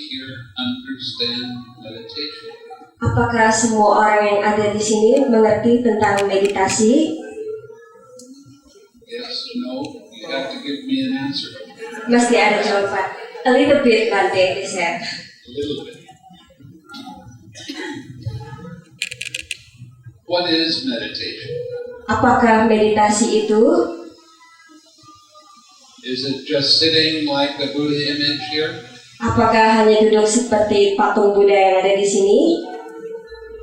here understand meditation? Apakah semua orang yang ada di sini mengerti tentang meditasi? Yes, no, you have to give me an answer. Mesti ada jawaban. A little bit, Bante, they said. A little bit. What is meditation? Apakah meditasi itu? Is it just sitting like the Buddha image here? Apakah hanya duduk seperti patung Buddha yang ada di sini?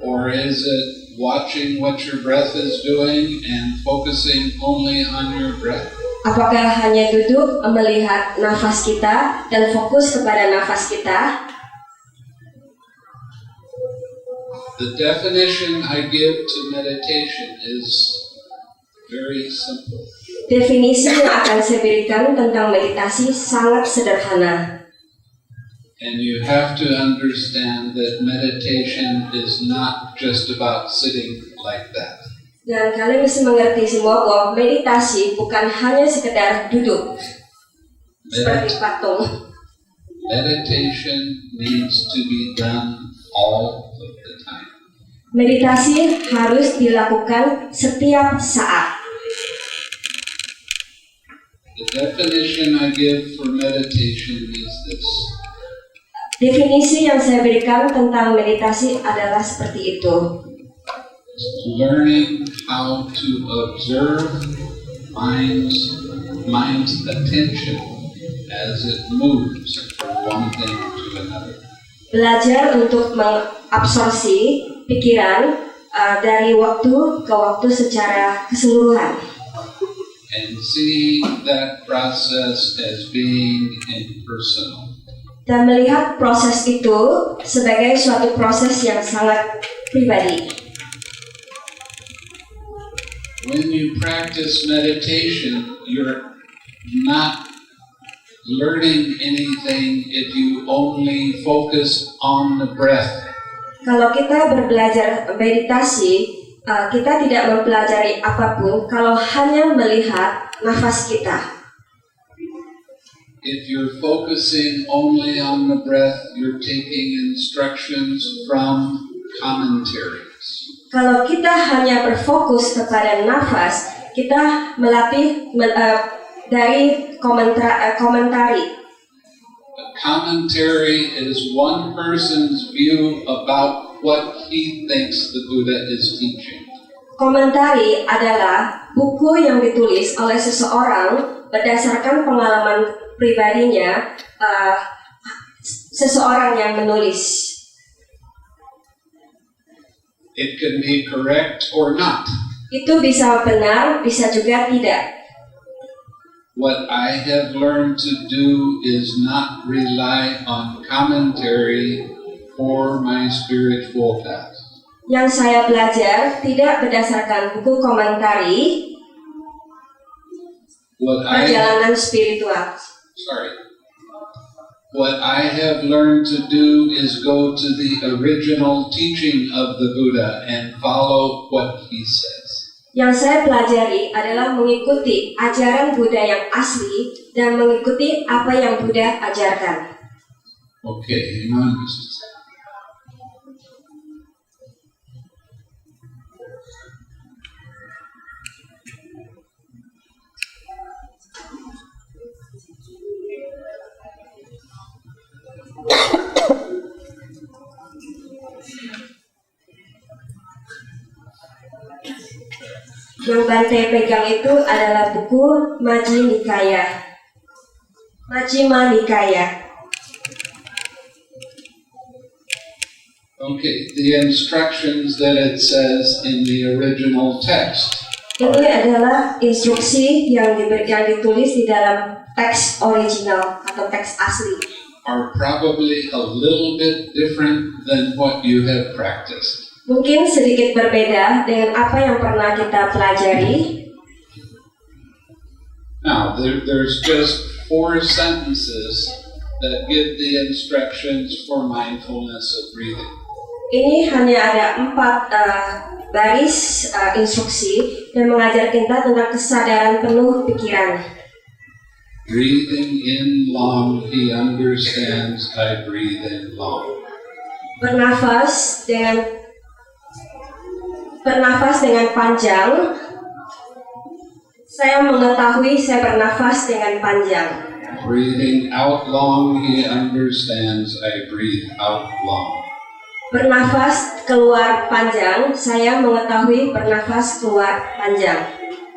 Or is it watching what your breath is doing and focusing only on your breath? Apakah hanya duduk melihat nafas kita dan fokus kepada nafas kita? The definition I give to meditation is very simple. Definisi yang akan saya berikan tentang meditasi sangat sederhana. And you have to understand that meditation is not just about sitting like that. Dan kalian mesti mengerti semua bahwa meditasi bukan hanya sekedar duduk seperti patung. Meditation needs to be done all of the time. Meditasi harus dilakukan setiap saat. The definition I give for meditation is this. Definisi yang saya berikan tentang meditasi adalah seperti itu. Learning how to observe mind's attention as it moves from one thing to another. Belajar untuk mengabsorpsi pikiran dari waktu ke waktu secara keseluruhan. And see that process as being impersonal. Dan melihat proses itu sebagai suatu proses yang sangat pribadi. When you practice meditation, you're not learning anything if you only focus on the breath. Kalau kita belajar meditasi, kita tidak mempelajari apapun kalau hanya melihat nafas kita. If you're focusing only on the breath, you're taking instructions from commentaries. Kalau kita hanya berfokus kepada nafas, kita melatih dari komentari. A commentary is one person's view about what he thinks the Buddha is teaching. Komentari adalah buku yang ditulis oleh seseorang berdasarkan pengalaman pribadinya, seseorang yang menulis. It can be correct or not. Itu bisa benar, bisa juga tidak. What I have learned to do is not rely on commentary for my spiritual path. Yang saya belajar tidak berdasarkan buku komentari perjalanan spiritual. What I have learned to do is go to the original teaching of the Buddha and follow what he says. Yang saya pelajari adalah mengikuti ajaran Buddha yang asli dan mengikuti apa yang Buddha ajarkan. Okay, hang on just a second. Yang Bante pegang itu adalah buku Majjhima Nikaya. Majjhima Nikaya. Okay, the instructions that it says in the original text. Ini adalah instruksi yang ditulis di dalam teks original atau teks asli. Are probably a little bit different than what you have practiced. Mungkin sedikit berbeda dengan apa yang pernah kita pelajari. Now, there's just 4 sentences that give the instructions for mindfulness of breathing. Ini hanya ada 4 baris instruksi yang mengajar kita tentang kesadaran penuh pikiran. Breathing in long, he understands I breathe in long. Bernafas dengan panjang. Saya mengetahui saya bernafas dengan panjang. Breathing out long, he understands I breathe out long. Bernafas keluar panjang, saya mengetahui bernafas keluar panjang.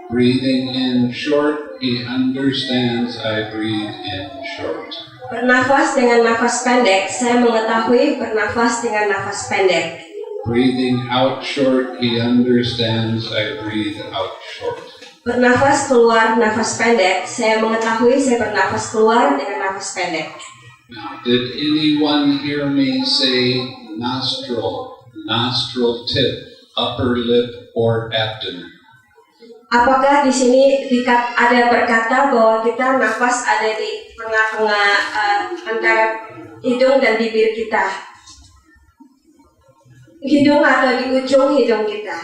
Breathing in short, he understands I breathe in short. Bernafas dengan nafas pendek, saya mengetahui bernafas dengan nafas pendek. Breathing out short, he understands I breathe out short. Bernafas keluar nafas pendek, saya mengetahui saya bernafas keluar dengan nafas pendek. Now, did anyone hear me say nostril, nostril tip, upper lip, or abdomen? Apakah di sini ada berkata bahwa kita nafas ada di tengah-tengah antara hidung dan bibir kita? Hidung atau di ujung hidung kita?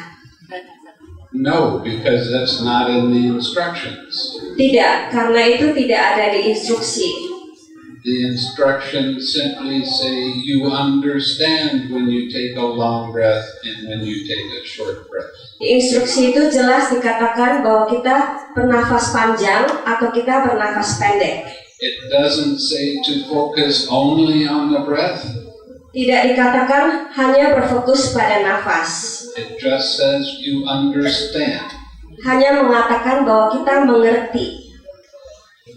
No, because that's not in the instructions. Tidak, karena itu tidak ada di instruksi. The instructions simply say you understand when you take a long breath and when you take a short breath. Di instruksi itu jelas dikatakan bahwa kita bernafas panjang atau kita bernafas pendek. It doesn't say to focus only on the breath. Tidak dikatakan hanya berfokus pada nafas. It just says you understand. Hanya mengatakan bahwa kita mengerti.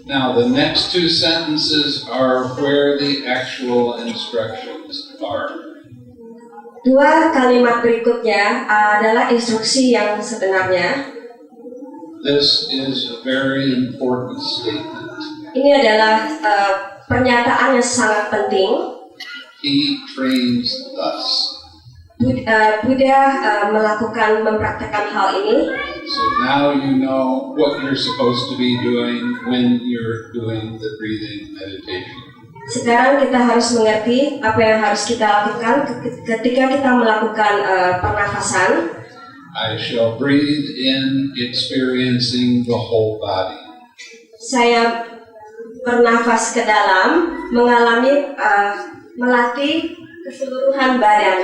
Now the next two sentences are where the actual instructions are. Dua kalimat berikutnya adalah instruksi yang sebenarnya. This is a very important statement. Ini adalah pernyataan yang sangat penting. He trains us. Buddha mempraktekkan hal ini. So now you know what you're supposed to be doing when you're doing the breathing meditation. Sekarang kita harus mengerti apa yang harus kita lakukan ketika kita melakukan pernafasan. I shall breathe in, experiencing the whole body. Saya bernafas ke dalam, mengalami melatih keseluruhan badan.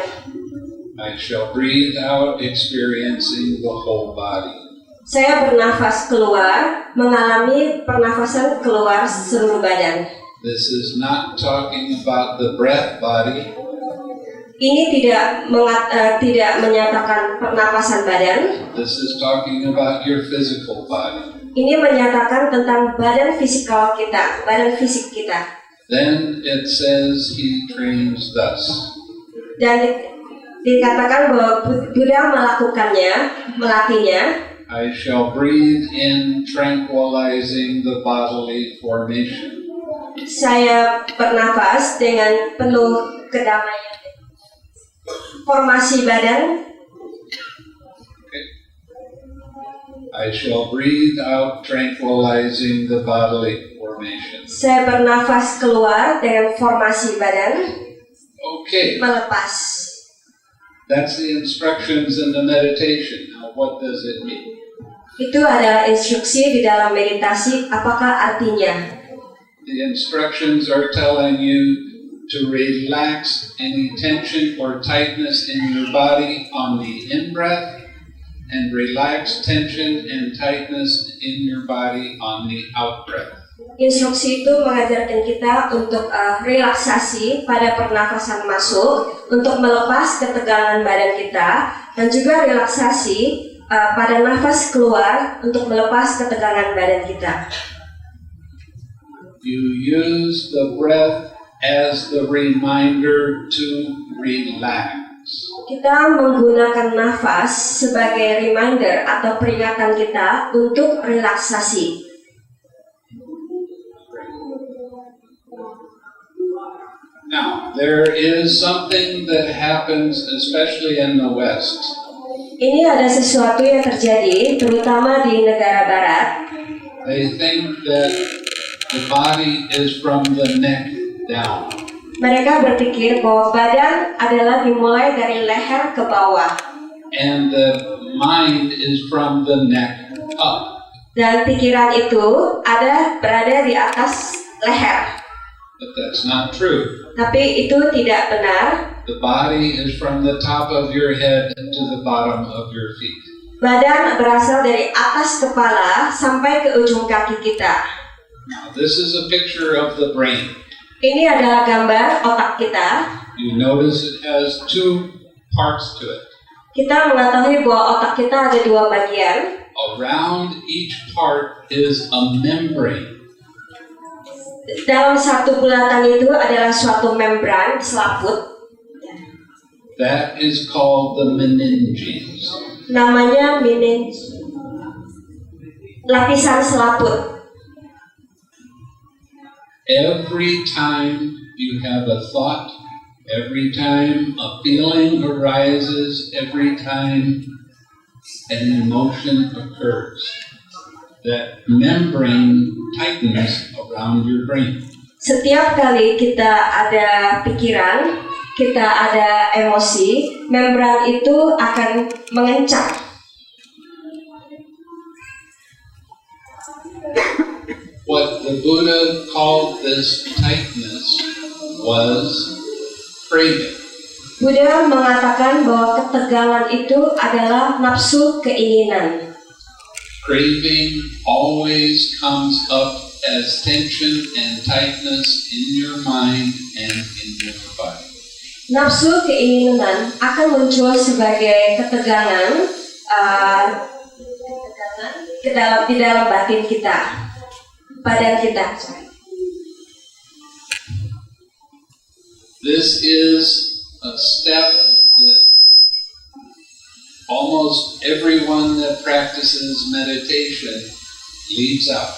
I shall breathe out, experiencing the whole body. Saya bernafas keluar, mengalami pernafasan keluar seluruh badan. This is not talking about the breath body. Ini tidak menyatakan pernafasan badan. This is talking about your physical body. Ini menyatakan tentang badan fisikal kita, badan fisik kita. Then it says he trains thus. Dan dikatakan bahwa Buddha melakukannya, melatihnya. I shall breathe in, tranquilizing the bodily formation. Saya bernafas dengan penuh kedamaian. Formasi badan. Okay. I shall breathe out, tranquilizing the bodily formation. Saya bernafas keluar dengan formasi badan. Okay. Melepas. That's the instructions in the meditation. Now, what does it mean? Itu adalah instruksi di dalam meditasi. Apakah artinya? The instructions are telling you to relax any tension or tightness in your body on the in-breath and relax tension and tightness in your body on the out-breath. Instruksi itu mengajarkan kita untuk relaksasi pada pernafasan masuk, untuk melepas ketegangan badan kita, dan juga relaksasi pada nafas keluar untuk melepas ketegangan badan kita. You use the breath as the reminder to relax. Kita menggunakan nafas sebagai reminder atau peringatan kita untuk relaksasi. Now, there is something that happens, especially in the West. Ini ada sesuatu yang terjadi, terutama di negara Barat. They think that the body is from the neck down. Mereka berpikir bahwa badan adalah dimulai dari leher ke bawah. And the mind is from the neck up. Dan pikiran itu berada di atas leher. But that's not true. Tapi itu tidak benar. The body is from the top of your head to the bottom of your feet. Badan berasal dari atas kepala sampai ke ujung kaki kita. Now, this is a picture of the brain. Ini adalah gambar otak kita. You notice it has two parts to it. Kita mengetahui bahwa otak kita ada dua bagian. Around each part is a membrane. Dalam satu bulatan itu adalah suatu membran selaput. That is called the meninges. Namanya meninges. Lapisan selaput. Every time you have a thought, every time a feeling arises, every time an emotion occurs, that membrane tightens around your brain. Setiap kali kita ada pikiran, kita ada emosi, membran itu akan mengencang. What the Buddha called this tightness was craving. Buddha mengatakan bahwa ketegangan itu adalah nafsu keinginan. Craving always comes up as tension and tightness in your mind and in your body. Nafsu keinginan akan muncul sebagai ketegangan di dalam batin kita, badan kita. This is a step that almost everyone that practices meditation leaves out.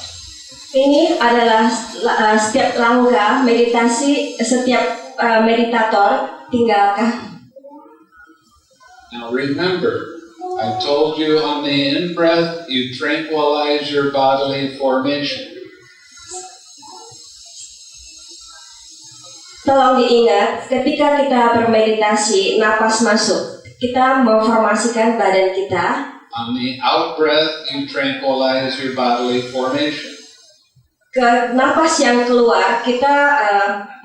Ini adalah setiap langkah meditasi, setiap meditator tinggalkan. Now remember, I told you on the in-breath, you tranquilize your bodily formation. Tolong diingat, ketika kita bermeditasi, napas masuk, kita memformasikan badan kita. On the out-breath, you tranquilize your bodily formation. Ke napas yang keluar, kita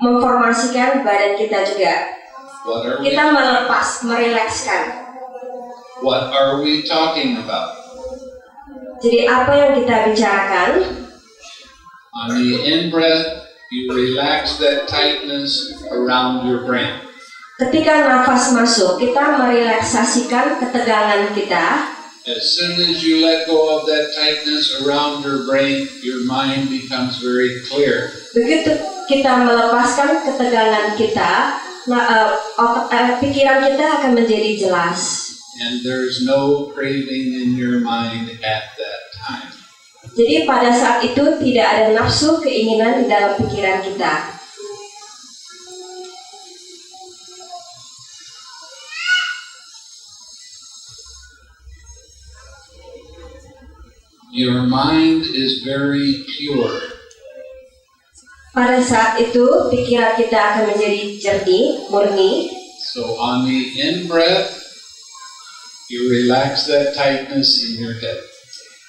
memformasikan badan kita juga. Kita melepas, merilekskan. What are we talking about? Jadi apa yang kita bicarakan? On the in-breath, you relax that tightness around your brain. Ketika nafas masuk, kita merelaksasikan ketegangan kita. As soon as you let go of that tightness around your brain, your mind becomes very clear. Begitu kita melepaskan ketegangan kita, pikiran kita akan menjadi jelas. And there's no craving in your mind at that time. Jadi pada saat itu tidak ada nafsu keinginan di dalam pikiran kita. Your mind is very pure. Pada saat itu pikiran kita akan menjadi jernih, murni. So on the in-breath, you relax that tightness in your head.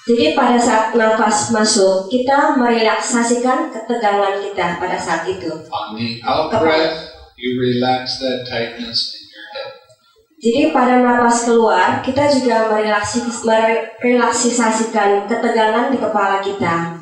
Jadi pada saat nafas masuk, kita merelaksasikan ketegangan kita pada saat itu. On the out-breath, you relax that tightness in your head. Jadi pada nafas keluar, kita juga merelaksasikan ketegangan di kepala kita.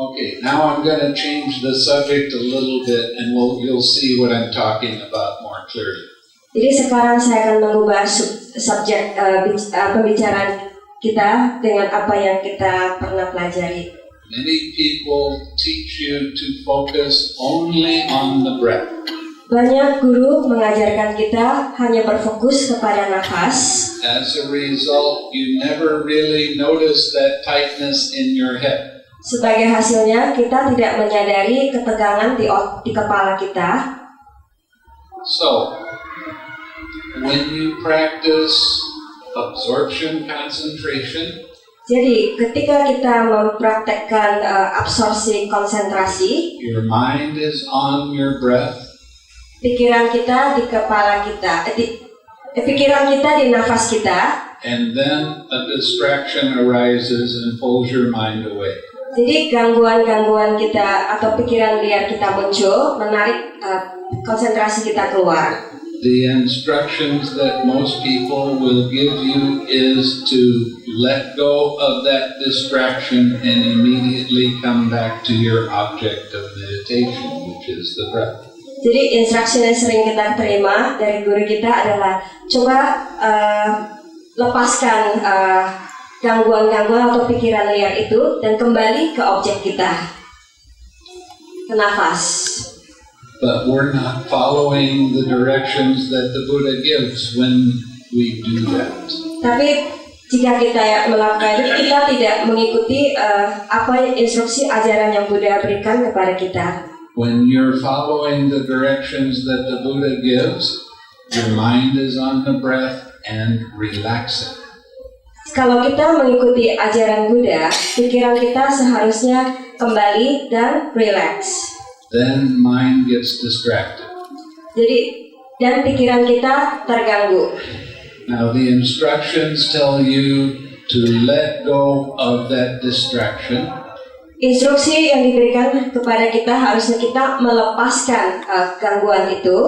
Okay, now I'm going to change the subject a little bit, and you'll see what I'm talking about more clearly. Jadi sekarang saya akan mengubah subjek pembicaraan kita dengan apa yang kita pernah pelajari. Many people teach you to focus only on the breath. Banyak guru mengajarkan kita hanya berfokus kepada nafas. As a result, you never really notice that tightness in your head. Sebagai hasilnya, kita tidak menyadari ketegangan di kepala kita. So, when you practice absorption concentration, jadi ketika kita mempraktekkan absorpsi konsentrasi, your mind is on your breath. pikiran kita di kepala kita, pikiran kita di nafas kita. And then a distraction arises and pulls your mind away. Jadi gangguan-gangguan kita atau pikiran liar kita muncul, menarik konsentrasi kita keluar. The instructions that most people will give you is to let go of that distraction and immediately come back to your object of meditation, which is the breath. Jadi instruksi yang sering kita terima dari guru kita adalah coba lepaskan gangguan-gangguan atau pikiran liar itu dan kembali ke objek kita, ke nafas. But we're not following the directions that the Buddha gives when we do that. Tapi jika kita melakukan itu, kita tidak mengikuti apa instruksi ajaran yang Buddha berikan kepada kita. When you're following the directions that the Buddha gives, your mind is on the breath and relaxing. Kalau kita mengikuti ajaran Buddha, pikiran kita seharusnya kembali dan relax. Then mind gets distracted. Jadi, dan pikiran kita terganggu. Now the instructions tell you to let go of that distraction. Instruksi yang diberikan kepada kita harusnya kita melepaskan gangguan itu.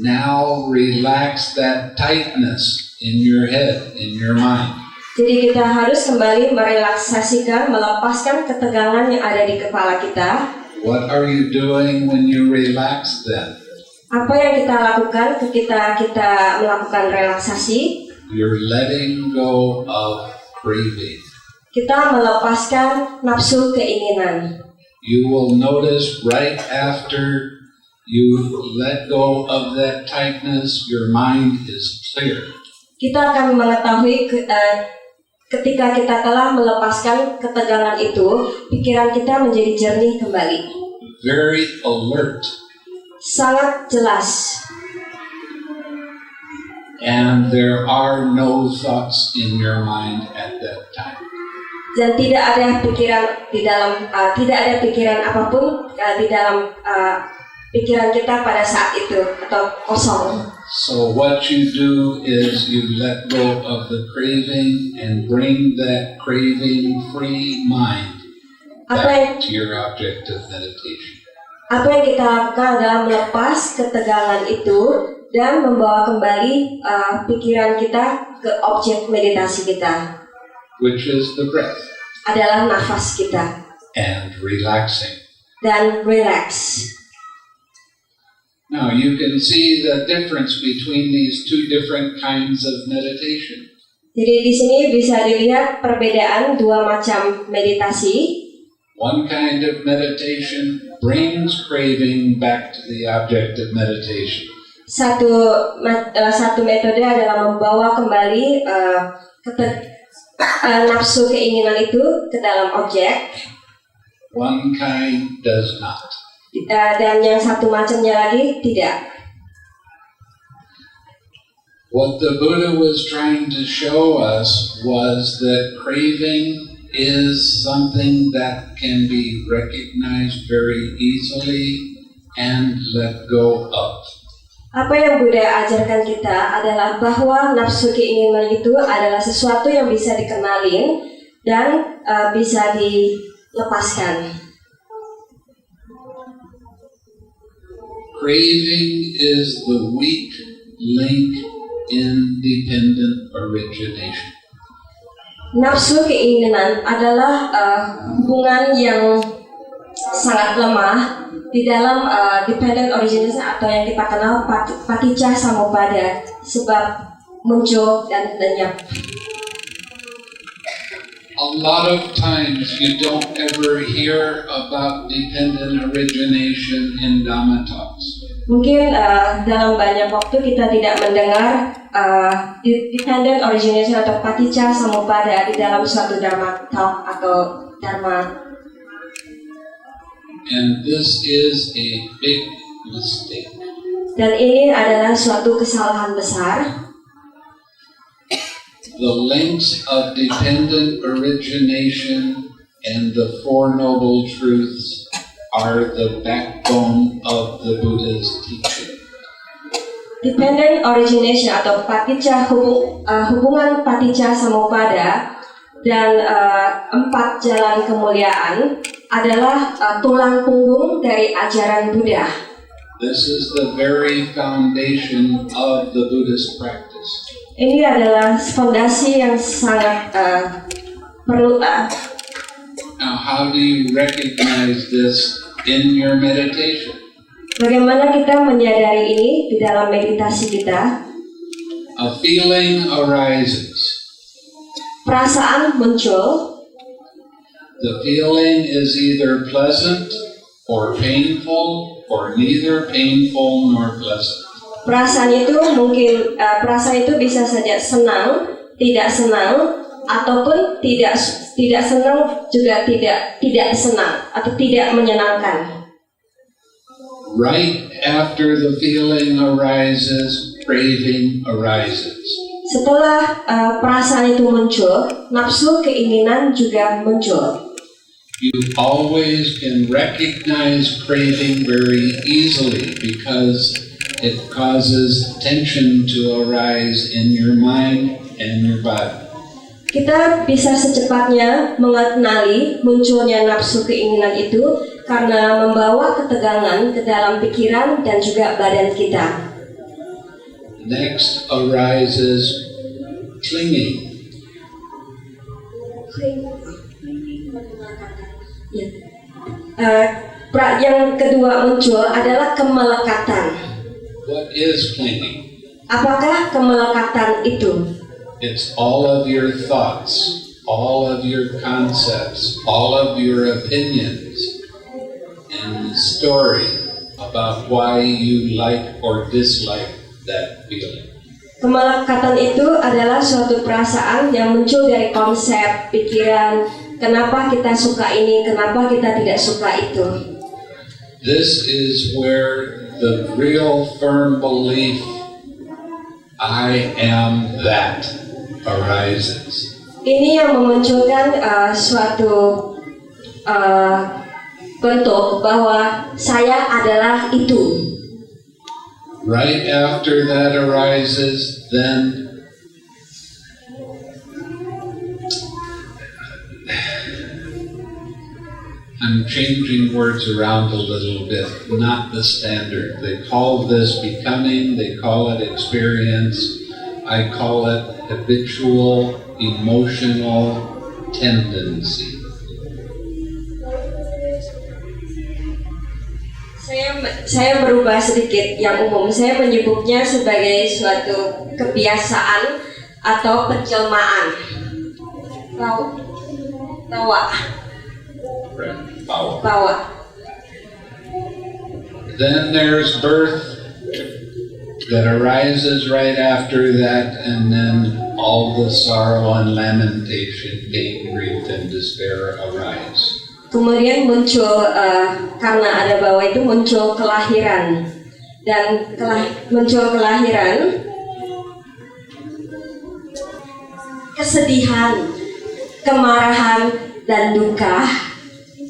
Now relax that tightness in your head, in your mind. Jadi kita harus kembali merelaksasikan, melepaskan ketegangan yang ada di kepala kita. What are you doing when you relax then? Apa yang kita lakukan ketika kita melakukan relaksasi? You're letting go of craving. Kita melepaskan nafsu keinginan. You will notice right after you let go of that tightness, your mind is clear. Kita akan mengetahui ketika kita telah melepaskan ketegangan itu, pikiran kita menjadi jernih kembali. Very alert. Sangat jelas. And there are no thoughts in your mind at that time. Dan tidak ada pikiran di dalam tidak ada pikiran apapun di dalam pikiran kita pada saat itu atau kosong. So what you do is you let go of the craving and bring that craving-free mind back to your object of meditation. Apa yang kita lakukan adalah melepas ketegangan itu dan membawa kembali pikiran kita ke objek meditasi kita. Which is the breath. Adalah nafas kita. And relaxing. Dan relax. Now you can see the difference between these two different kinds of meditation. Jadi di sini bisa dilihat perbedaan dua macam meditasi. One kind of meditation brings craving back to the object of meditation. Satu metode adalah membawa kembali nafsu keinginan itu ke dalam objek. One kind does not. Dan yang satu macamnya lagi tidak. What the Buddha was trying to show us was that craving is something that can be recognized very easily and let go of. Apa yang Buddha ajarkan kita adalah bahwa nafsu keinginan itu adalah sesuatu yang bisa dikenalin dan bisa dilepaskan. Craving is the weak link in dependent origination. Nafsu keinginan adalah hubungan yang sangat lemah di dalam dependent origination atau yang kita kenal paticca samuppada, sebab muncul dan lenyap. A lot of times you don't ever hear about dependent origination in Dhamma talks. Mungkin dalam banyak waktu kita tidak mendengar dependent origination atau paticca samuppada di dalam suatu Dharma talk atau Dharma. And this is a big mistake. Dan ini adalah suatu kesalahan besar. The links of dependent origination and the Four Noble Truths are the backbone of the Buddha's teaching. Dependent origination atau paticca hubungan paticca samuppada dan 4 jalan kemuliaan adalah tulang punggung dari ajaran Buddha. This is the very foundation of the Buddhist practice. Ini adalah fondasi yang sangat perlu. Now, how do you recognize this in your meditation? Bagaimana kita menyadari ini di dalam meditasi kita? A feeling arises. Perasaan muncul. The feeling is either pleasant or painful or neither painful nor pleasant. Perasaan itu bisa saja senang, tidak senang, ataupun tidak senang juga tidak senang atau tidak menyenangkan. Right after the feeling arises, craving arises. Setelah perasaan itu muncul, nafsu keinginan juga muncul. You always can recognize craving very easily because it causes tension to arise in your mind and your body. Kita bisa secepatnya mengenali munculnya nafsu keinginan itu karena membawa ketegangan ke dalam pikiran dan juga badan kita. Next arises clinging. Yang kedua muncul adalah kemelekatan. What is clinging? Apakah kemelekatan itu? It's all of your thoughts, all of your concepts, all of your opinions, and story about why you like or dislike that feeling. Kemelekatan itu adalah suatu perasaan yang muncul dari konsep, pikiran, kenapa kita suka ini, kenapa kita tidak suka itu. This is where the real firm belief, I am that, arises. Ini yang memunculkan suatu bentuk bahwa saya adalah itu. Right after that arises, then I'm changing words around a little bit, not the standard. They call this becoming, they call it experience, I call it habitual emotional tendency. Saya berubah sedikit yang umum. Saya menyebutnya sebagai suatu kebiasaan atau penjelmaan. Bawa. Then there's birth that arises right after that, and then all the sorrow and lamentation, pain, grief, and despair arise. Kemudian muncul karena ada bawa itu muncul kelahiran dan muncul kelahiran, kesedihan, kemarahan dan duka.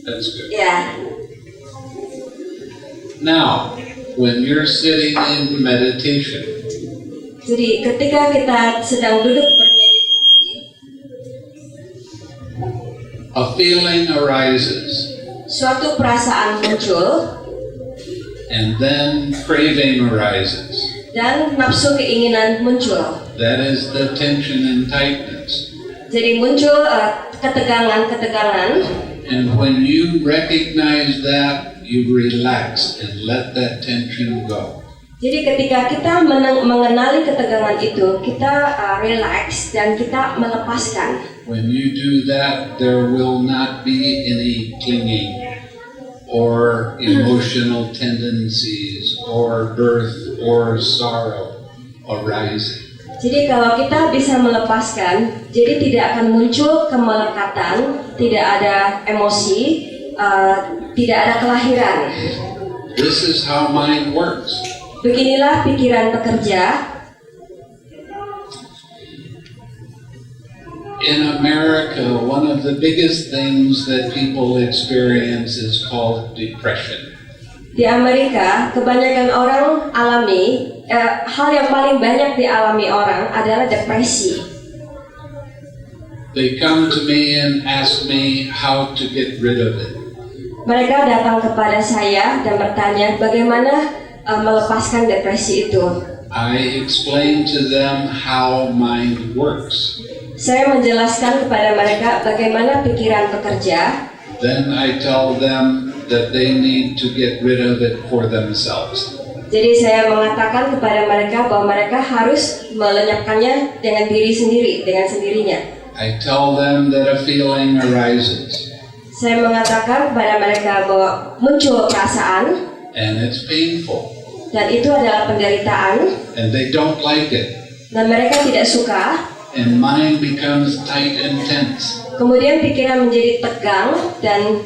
That's good. Ya. Now, when you're sitting in meditation, Jadi ketika kita sedang duduk bermeditasi, a feeling arises, suatu perasaan muncul and then craving arises. dan nafsu keinginan muncul. That is the tension and tightness. Jadi muncul ketegangan. And when you recognize that, you relax and let that tension go. Jadi ketika kita mengenali ketegangan itu, kita relax dan kita melepaskan. When you do that, there will not be any clinging or emotional tendencies or birth or sorrow arising. Jadi kalau kita bisa melepaskan, jadi tidak akan muncul kemelekatan, tidak ada emosi, tidak ada kelahiran. This is how mind works. Beginilah pikiran bekerja. In America, one of the biggest things that people experience is called depression. Di Amerika, kebanyakan orang alami hal yang paling banyak dialami orang adalah depresi. They come to me and ask me how to get rid of it. Mereka datang kepada saya dan bertanya bagaimana melepaskan depresi itu. I explain to them how mind works. Saya menjelaskan kepada mereka bagaimana pikiran bekerja. Then I tell them that they need to get rid of it for themselves. Jadi saya mengatakan kepada mereka bahwa mereka harus melenyapkannya dengan diri sendiri, dengan sendirinya. I tell them that a feeling arises Saya mengatakan kepada mereka bahwa muncul perasaan and it's painful dan itu adalah penderitaan and they don't like it. dan mereka tidak suka. And mind becomes tight and tense. Kemudian pikiran menjadi tegang dan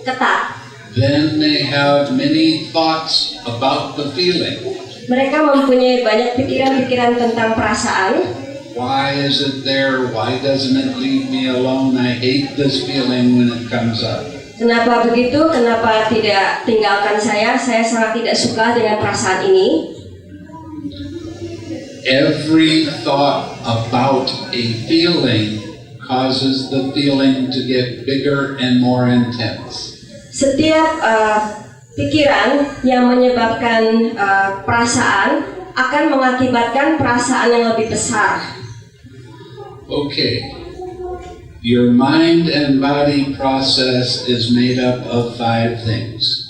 ketat. Then they have many thoughts about the feeling. Mereka mempunyai banyak pikiran-pikiran tentang perasaan. Why is it there? Why doesn't it leave me alone? I hate this feeling when it comes up. Kenapa begitu? Kenapa tidak tinggalkan saya? Saya sangat tidak suka dengan perasaan ini. Every thought about a feeling causes the feeling to get bigger and more intense. Setiap pikiran yang menyebabkan perasaan akan mengakibatkan perasaan yang lebih besar. Okay, your mind and body process is made up of 5 things.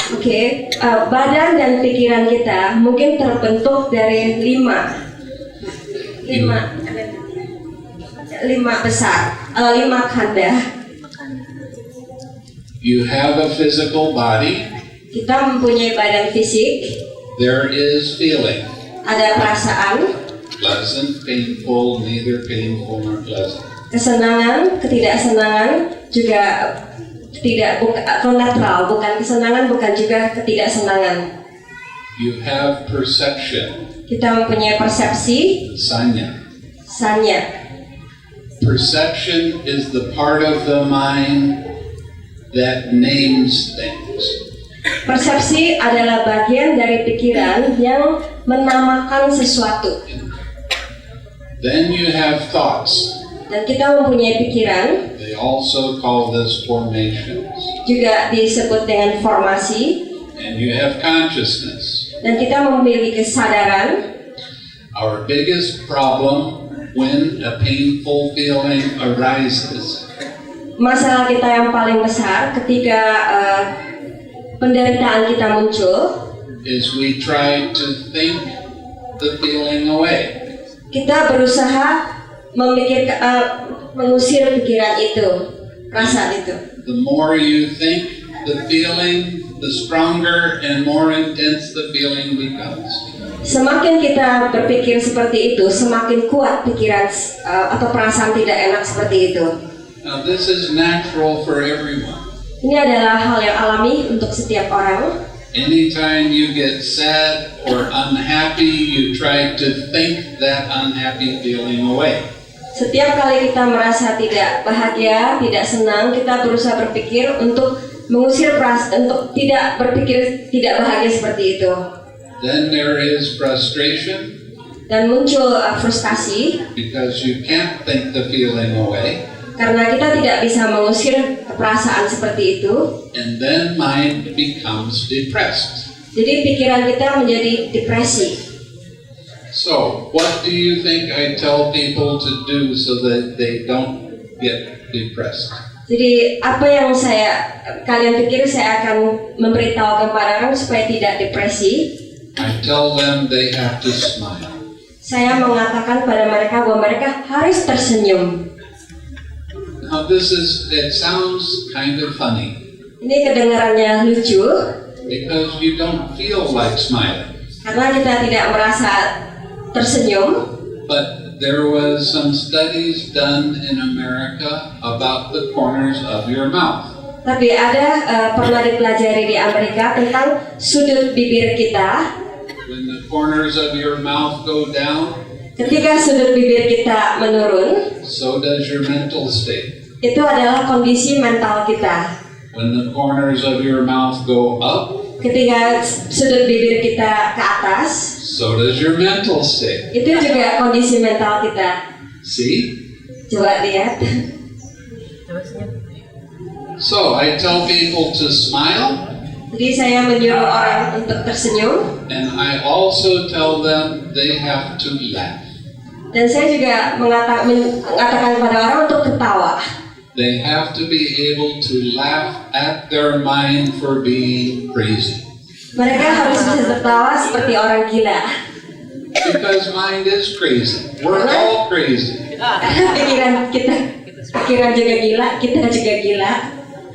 Oke, badan dan pikiran kita mungkin terbentuk dari 5 besar, 5 kanda. You have a physical body. Kita mempunyai badan fisik, There is feeling. ada perasaan, Pleasant, painful, neither painful nor pleasant. kesenangan, ketidaksenangan, juga atau netral, bukan kesenangan, bukan juga ketidaksenangan. You have perception, Kita mempunyai persepsi, sanya. sanya. Perception is the part of the mind that names things. Persepsi adalah bagian dari pikiran yang menamakan sesuatu. Then you have thoughts. Dan kita mempunyai pikiran, They also call this formations. juga disebut dengan formasi, And you have consciousness. dan kita memiliki kesadaran. Our biggest problem when a painful feeling arises Masalah kita yang paling besar ketika penderitaan kita muncul, is we try to think the feeling away. kita berusaha mengusir pikiran itu, perasaan itu. The more you think the feeling, the stronger and more intense the feeling becomes. Semakin kita berpikir seperti itu, semakin kuat pikiran atau perasaan tidak enak seperti itu. Now this is natural for everyone. Ini adalah hal yang alami untuk setiap orang. Anytime you get sad or unhappy, you try to think that unhappy feeling away. Setiap kali kita merasa tidak bahagia, tidak senang, kita berusaha berpikir untuk mengusir perasaan, untuk tidak berpikir tidak bahagia seperti itu. Then there is frustration Dan muncul frustasi because you can't think the feeling away. karena kita tidak bisa mengusir perasaan seperti itu. And then mind becomes depressed. Jadi pikiran kita menjadi depresi. So, what do you think I tell people to do so that they don't get depressed? Jadi apa yang kalian pikir saya akan memberitahu kepada orang supaya tidak depresi? I tell them they have to smile. Saya mengatakan pada mereka bahwa mereka harus tersenyum. Now it sounds kind of funny Ini kedengarannya lucu because you don't feel like smiling. karena kita tidak merasa tersenyum. But there was some studies done in America about the corners of your mouth. Tapi ada pernah dipelajari di Amerika tentang sudut bibir kita. When the corners of your mouth go down, Ketika sudut bibir kita menurun, so does your mental state. itu adalah kondisi mental kita. When the corners of your mouth go up, Ketika sudut bibir kita ke atas, so does your mental state. itu juga kondisi mental kita. See? Coba lihat. So I tell people to smile, Jadi saya menyuruh orang untuk tersenyum, and I also tell them they have to laugh. dan saya juga mengatakan kepada orang untuk ketawa. They have to be able to laugh at their mind for being crazy. Mereka harus bisa tertawa seperti orang gila. Because mind is crazy. We're all crazy. Pikiran juga gila, kita juga gila.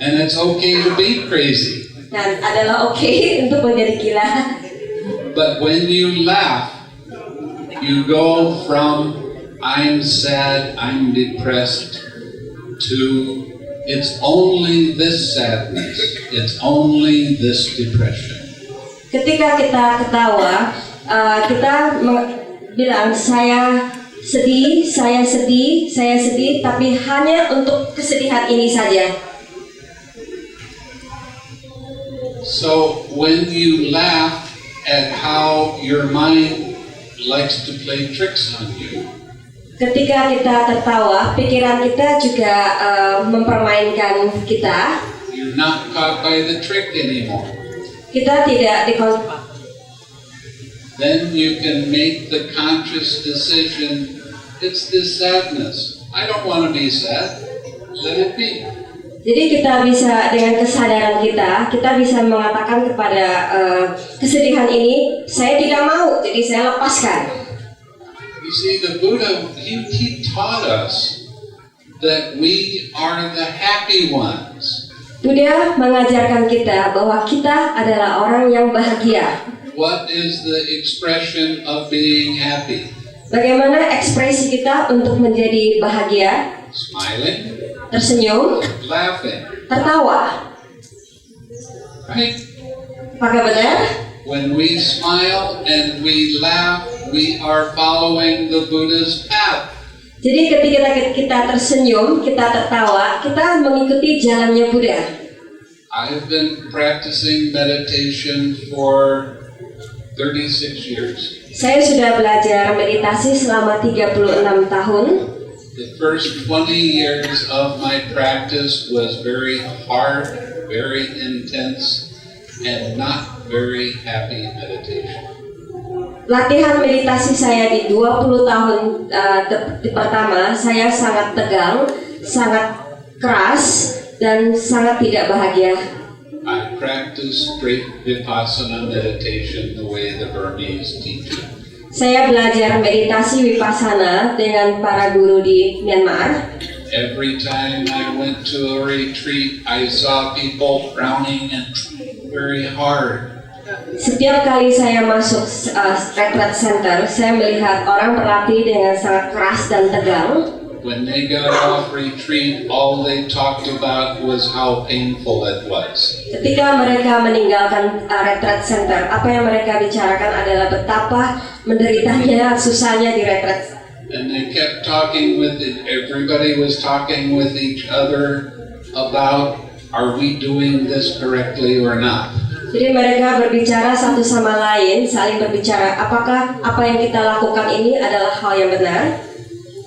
And it's okay to be crazy. Dan adalah oke untuk menjadi gila. But when you laugh, you go from I'm sad, I'm depressed, to it's only this sadness, it's only this depression. Ketika kita ketawa, kita bilang saya sedih, tapi hanya untuk kesedihan ini saja. So when you laugh at how your mind likes to play tricks on you, Ketika kita tertawa, pikiran kita juga mempermainkan kita. you're not caught by the trick anymore. Kita tidak dikontrol. Then you can make the conscious decision, it's this sadness. I don't want to be sad. Let it be. Jadi kita bisa dengan kesadaran kita bisa mengatakan kepada kesedihan ini, saya tidak mau, jadi saya lepaskan. You see, the Buddha, he taught us that we are the happy ones. Buddha mengajarkan kita bahwa kita adalah orang yang bahagia. What is the expression of being happy? Bagaimana ekspresi kita untuk menjadi bahagia? Smiling, Tersenyum, laughing, tertawa. right? Apakah benar? When we smile and we laugh, we are following the Buddha's path. Jadi ketika kita tersenyum, kita tertawa, kita mengikuti jalannya Buddha. I've been practicing meditation for 36 years. Saya sudah belajar meditasi selama 36 tahun. The first 20 years of my practice was very hard, very intense, and not very happy meditation. Latihan meditasi saya di 20 tahun pertama, saya sangat tegang, sangat keras, dan sangat tidak bahagia. I practice straight Vipassana meditation the way the Burmese teach it. Saya belajar meditasi Vipassana dengan para guru di Myanmar. Every time I went to a retreat, I saw people frowning and very hard. Setiap kali saya masuk retreat center, saya melihat orang berlatih dengan sangat keras dan tegang. When they got off retreat, all they talked about was how painful it was. Ketika mereka meninggalkan retreat center, apa yang mereka bicarakan adalah betapa menderitanya, susahnya di retreat. And they kept talking with it. Everybody was talking with each other about, are we doing this correctly or not? Jadi mereka berbicara satu sama lain, saling berbicara, apakah apa yang kita lakukan ini adalah hal yang benar?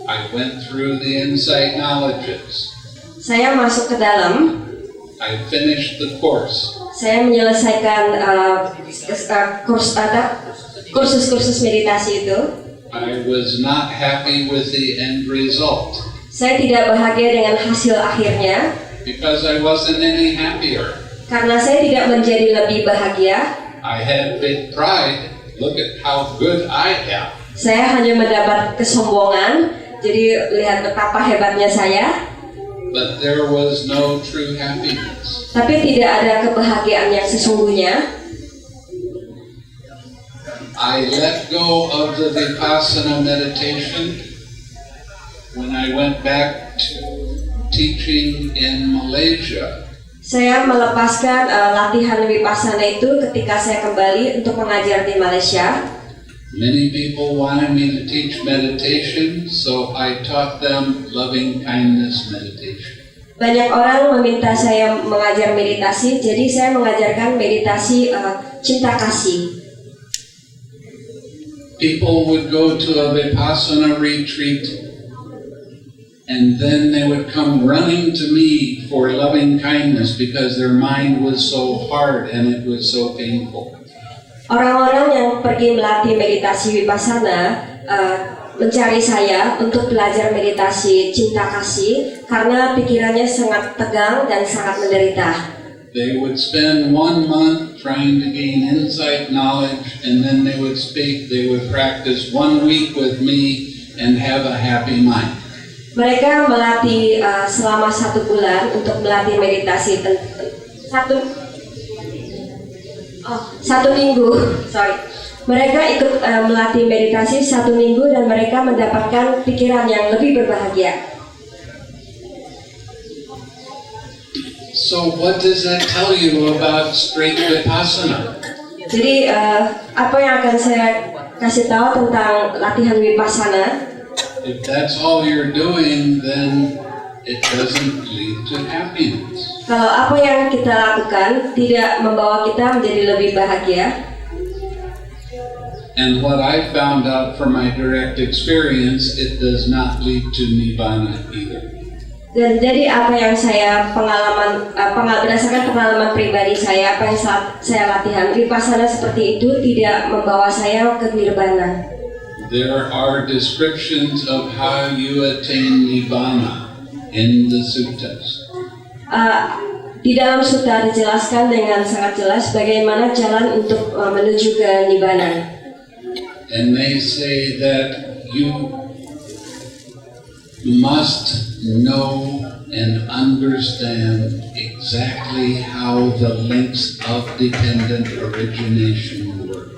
I went through the insight knowledges. Saya masuk ke dalam. I finished the course. Saya menyelesaikan kursus meditasi itu. I was not happy with the end result Saya tidak bahagia dengan hasil akhirnya because I wasn't any happier. karena saya tidak menjadi lebih bahagia. I had big pride. Look at how good I am. Saya hanya mendapat kesombongan, jadi lihat betapa hebatnya saya. But there was no true happiness. Tapi tidak ada kebahagiaan yang sesungguhnya. I let go of the Vipassana meditation when I went back to teaching in Malaysia. Saya melepaskan latihan Vipassana itu ketika saya kembali untuk mengajar di Malaysia. Many people wanted me to teach meditation, so I taught them loving kindness meditation. Banyak orang meminta saya mengajar meditasi, jadi saya mengajarkan meditasi cinta kasih. People would go to a Vipassana retreat and then they would come running to me for loving kindness because their mind was so hard and it was so painful. Orang-orang yang pergi melatih meditasi Vipassana mencari saya untuk belajar meditasi cinta kasih karena pikirannya sangat tegang dan sangat menderita. They would spend 1 month trying to gain insight knowledge, and then they would practice 1 week with me and have a happy mind. Mereka melatih selama 1 bulan untuk melatih meditasi satu minggu. Mereka ikut melatih meditasi 1 minggu dan mereka mendapatkan pikiran yang lebih berbahagia. So what does that tell you about straight Vipassana? Jadi apa yang akan saya kasih tahu tentang latihan Vipassana? If that's all you're doing, then it doesn't lead to happiness. Kalau apa yang kita lakukan tidak membawa kita menjadi lebih bahagia. And what I found out from my direct experience, it does not lead to Nibbana either. Dan jadi apa yang saya berdasarkan pengalaman pribadi saya, apa yang saya latihan Vipassana seperti itu tidak membawa saya ke Nirvana. There are descriptions of how you attain Nibbana in the suttas. Di dalam sutta dijelaskan dengan sangat jelas bagaimana jalan untuk menuju ke Nibbana. And they say that you must know and understand exactly how the links of dependent origination work.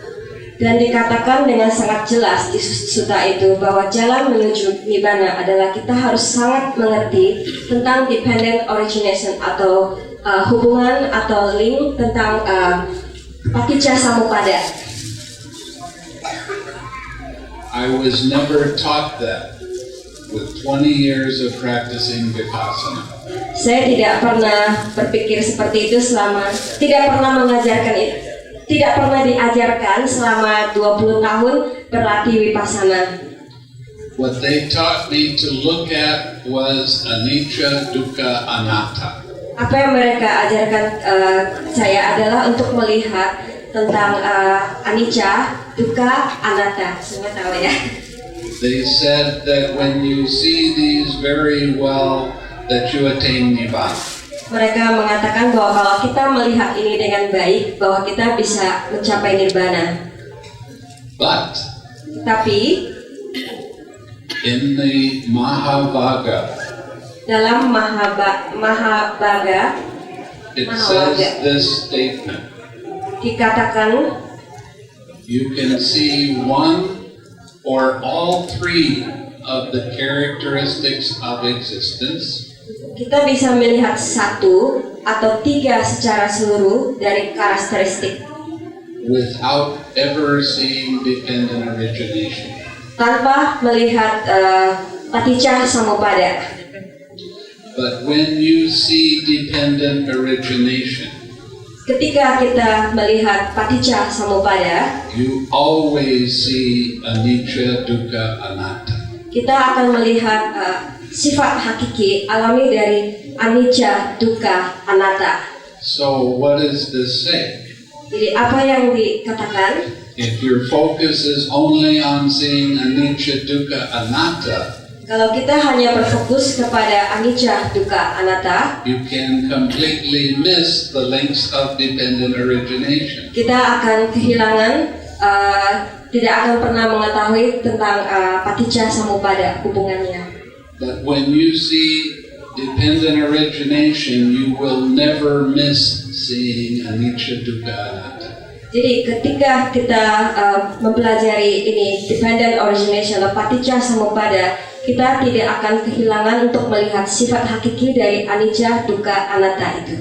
Dan dikatakan dengan sangat jelas di sutta itu bahwa jalan menuju Nibbana adalah kita harus sangat mengerti tentang dependent origination atau hubungan atau link tentang paticca samuppada. I was never taught that with 20 years of practicing Vipassana. Saya tidak pernah berpikir seperti itu tidak pernah diajarkan selama 20 tahun berlatih Vipassana. What they taught me to look at was anicca, dukkha, anatta. Apa yang mereka ajarkan saya adalah untuk melihat tentang anicca, dukkha, anatta. Semua tahu ya. They said that when you see these very well, that you attain Nibbana. Mereka mengatakan bahwa kalau kita melihat ini dengan baik, bahwa kita bisa mencapai Nirvana. But Tapi in the Mahavagga, dalam Mahavagga it says this statement: dikatakan you can see one or all three of the characteristics of existence. Kita bisa melihat 1 atau 3 secara seluruh dari karakteristik Without ever seeing dependent origination. tanpa melihat paticca samuppada. But when you see dependent origination, Ketika kita melihat paticca samuppada, you always see anicca, dukkha, anatta. kita akan melihat sifat hakiki alami dari anicca, dukkha, anatta. So what does this say? Jadi apa yang dikatakan? If your focus is only on seeing anicca, dukkha, anatta, Kalau kita hanya berfokus kepada anicca, dukkha, anatta, you can completely miss the links of dependent origination. kita akan kehilangan, tidak akan pernah mengetahui tentang paticca samuppada hubungannya. But when you see dependent origination, you will never miss seeing anicca, dukkha, anatta. Jadi ketika kita mempelajari ini dependent origination atau paticca samuppada, kita tidak akan kehilangan untuk melihat sifat hakiki dari anicca, dukkha, anatta itu.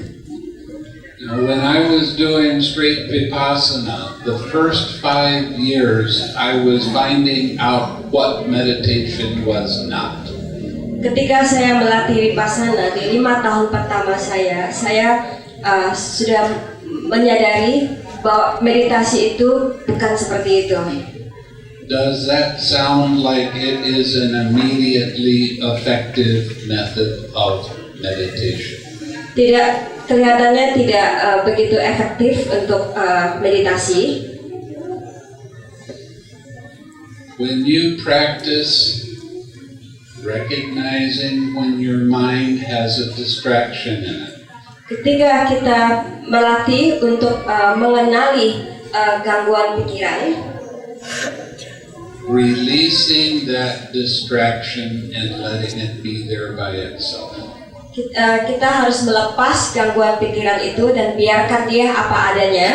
Now, when I was doing straight Vipassana, the first 5 years I was finding out what meditation was not. Ketika saya melatih Vipassana di 5 tahun pertama saya sudah menyadari bahwa meditasi itu bukan seperti itu. Does that sound like it is an immediately effective method of meditation? Kelihatannya tidak begitu efektif untuk meditasi. When you practice recognizing when your mind has a distraction in it, Ketika kita melatih untuk mengenali gangguan pikiran, releasing that distraction and letting it be there by itself. kita harus melepas gangguan pikiran itu dan biarkan dia apa adanya.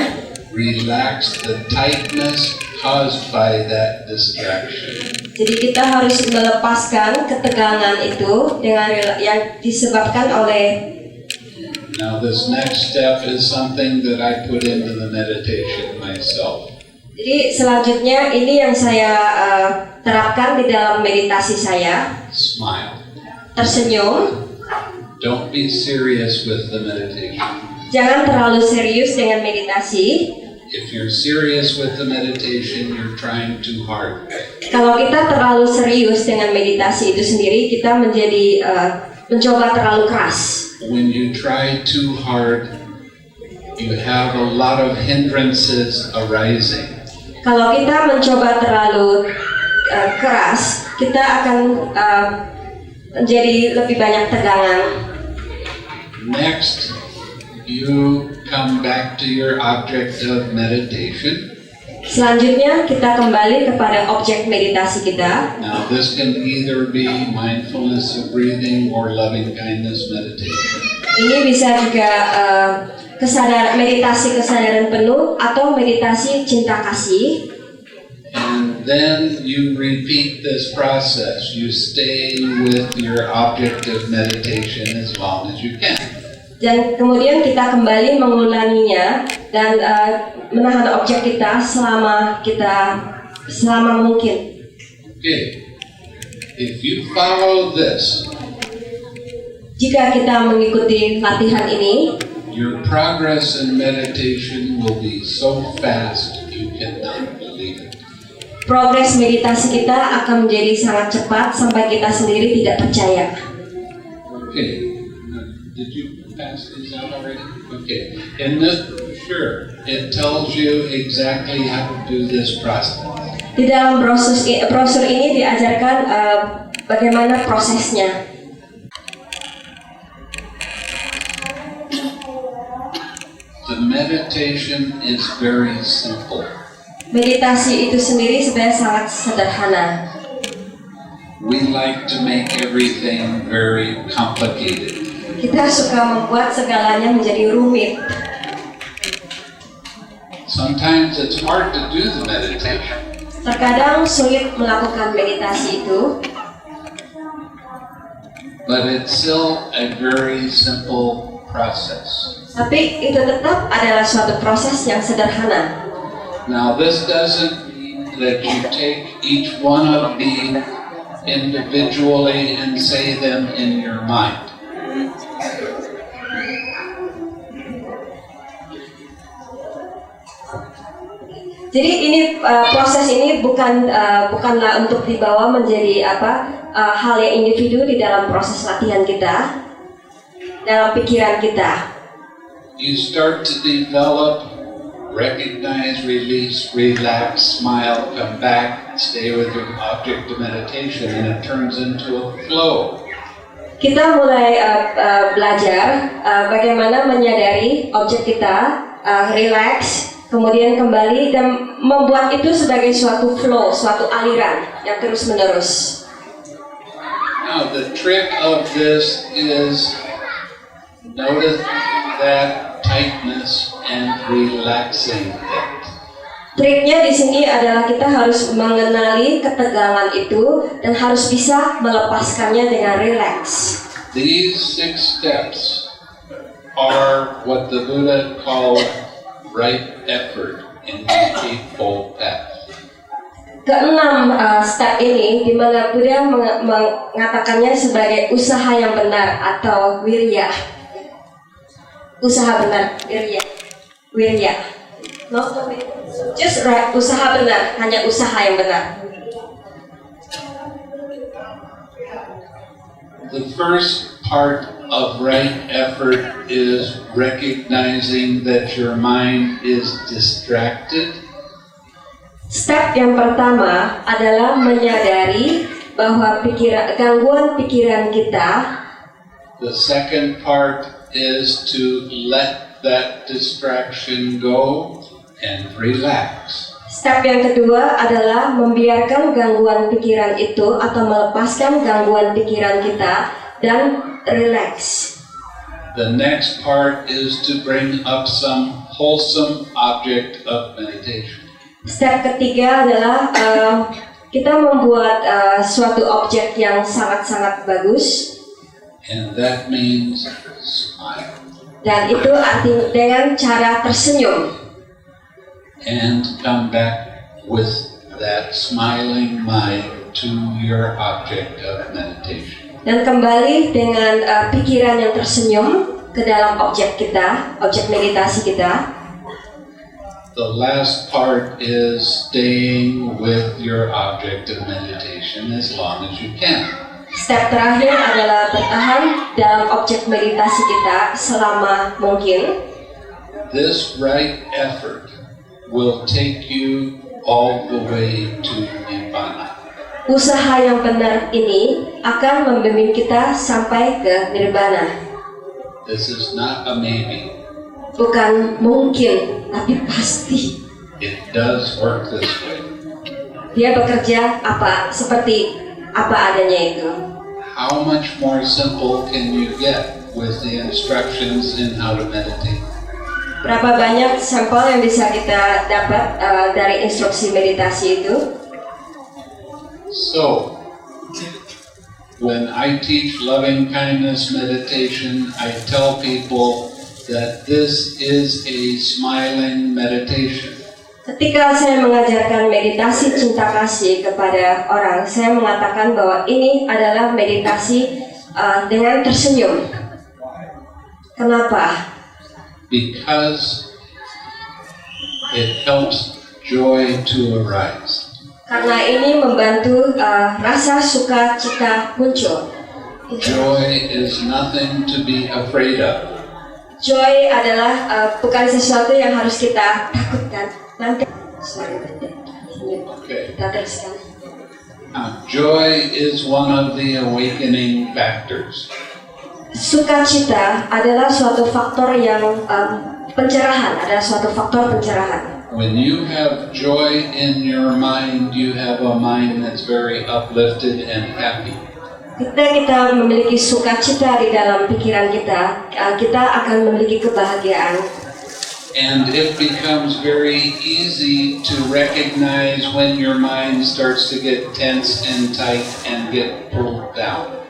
Relax the tightness caused by that distraction. Jadi kita harus melepaskan ketegangan itu dengan yang disebabkan oleh. Now this next step is something that I put into the meditation myself. Jadi selanjutnya ini yang saya terapkan di dalam meditasi saya. Smile. Tersenyum. Don't be serious with the meditation. Jangan terlalu serius dengan meditasi. If you're serious with the meditation, you're trying too hard. Kalau kita terlalu serius dengan meditasi itu sendiri, kita menjadi mencoba terlalu keras. When you try too hard, you have a lot of hindrances arising. Kalau kita mencoba terlalu keras, kita akan menjadi lebih banyak tegangan. Next, you come back to your object of meditation. Selanjutnya kita kembali kepada objek meditasi kita. Now this can either be mindfulness of breathing or loving kindness meditation. Ini bisa juga meditasi kesadaran penuh atau meditasi cinta kasih. And then you repeat this process. You stay with your object of meditation as long as you can. Dan kemudian kita kembali mengulanginya dan menahan objek kita selama mungkin. Okay. If you follow this, jika kita mengikuti latihan ini, your progress in meditation will be so fast you cannot believe it. Progres meditasi kita akan menjadi sangat cepat sampai kita sendiri tidak percaya. Okay. Did you pass these out already? Okay. In this brochure, it tells you exactly how to do this process. Di dalam brosur ini diajarkan bagaimana prosesnya. The meditation is very simple. Meditasi itu sendiri sebenarnya sangat sederhana. We like to make everything very complicated. Kita suka membuat segalanya menjadi rumit. Sometimes it's hard to do the meditation. Terkadang sulit melakukan meditasi itu, But it's still a very simple process. tapi itu tetap adalah suatu proses yang sederhana. Now this doesn't mean that you take each one of these individually and say them in your mind. Jadi ini proses ini bukanlah untuk dibawa menjadi hal yang individu di dalam proses latihan kita, dalam pikiran kita. You start to develop, recognize, release, relax, smile, come back, stay with your object of meditation, and it turns into a flow. Kita mulai belajar bagaimana menyadari objek kita, relax, kemudian kembali dan membuat itu sebagai suatu flow, suatu aliran yang terus menerus. Now the trick of this is notice that tightness and relaxing it. Triknya di sini adalah kita harus mengenali ketegangan itu dan harus bisa melepaskannya dengan relax. These 6 steps are what the Buddha called right effort in the Eightfold Path. keenam step ini, di mana Buddha mengatakannya sebagai usaha yang benar atau wirya. Usaha benar, wirya. No, just right, usaha benar, hanya usaha yang benar. The first part of right effort is recognizing that your mind is distracted. Step yang pertama adalah menyadari bahwa gangguan pikiran kita. The second part is to let that distraction go and relax. Step yang kedua adalah membiarkan gangguan pikiran itu atau melepaskan gangguan pikiran kita dan relax. The next part is to bring up some wholesome object of meditation. Step ketiga adalah kita membuat suatu objek yang sangat-sangat bagus. And that means smile. Dan itu artinya dengan cara tersenyum. And come back with that smiling mind to your object of meditation. Dan kembali dengan pikiran yang tersenyum ke dalam objek kita, objek meditasi kita. The last part is staying with your object of meditation as long as you can. Step terakhir adalah bertahan dalam objek meditasi kita selama mungkin. This right effort will take you all the way to Nibbana. Usaha yang benar ini akan membimbing kita sampai ke Nirvana. This is not a maybe. Bukan mungkin, tapi pasti. It does work this way. Dia bekerja seperti apa adanya itu. How much more simple can you get with the instructions in how to meditate? Berapa banyak sampel yang bisa kita dapat dari instruksi meditasi itu? So, when I teach loving kindness meditation, I tell people that this is a smiling meditation. Ketika saya mengajarkan meditasi cinta kasih kepada orang, saya mengatakan bahwa ini adalah meditasi dengan tersenyum. Kenapa? Because it helps joy to arise. Karena ini membantu rasa sukacita muncul. Joy is nothing to be afraid of. Joy adalah bukan sesuatu yang harus kita takutkan. Nanti, kita teruskan. Joy is one of the awakening factors. Sukacita adalah suatu faktor yang pencerahan, adalah suatu faktor pencerahan. When you have joy in your mind, you have a mind that's very uplifted and happy. Ketika kita memiliki sukacita di dalam pikiran kita, kita akan memiliki kebahagiaan. And it becomes very easy to recognize when your mind starts to get tense and tight and get pulled down.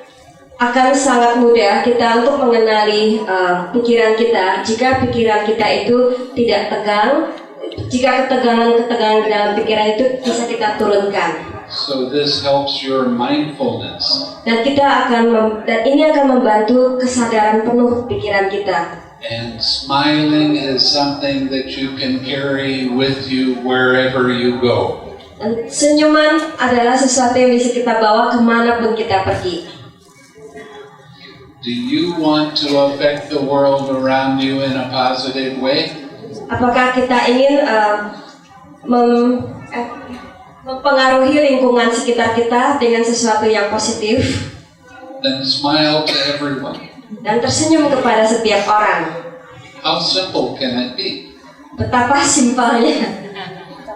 Akan sangat mudah kita untuk mengenali pikiran kita jika pikiran kita itu tidak tegang, jika ketegangan di dalam pikiran itu bisa kita turunkan. So this helps your mindfulness. Dan ini akan membantu kesadaran penuh pikiran kita. And smiling is something that you can carry with you wherever you go. Dan senyuman adalah sesuatu yang bisa kita bawa kemanapun kita pergi. Do you want to affect the world around you in a positive way? Apakah kita ingin mempengaruhi lingkungan sekitar kita dengan sesuatu yang positif? Then smile to everyone. Dan tersenyum kepada setiap orang. How simple can it be? Betapa simpelnya.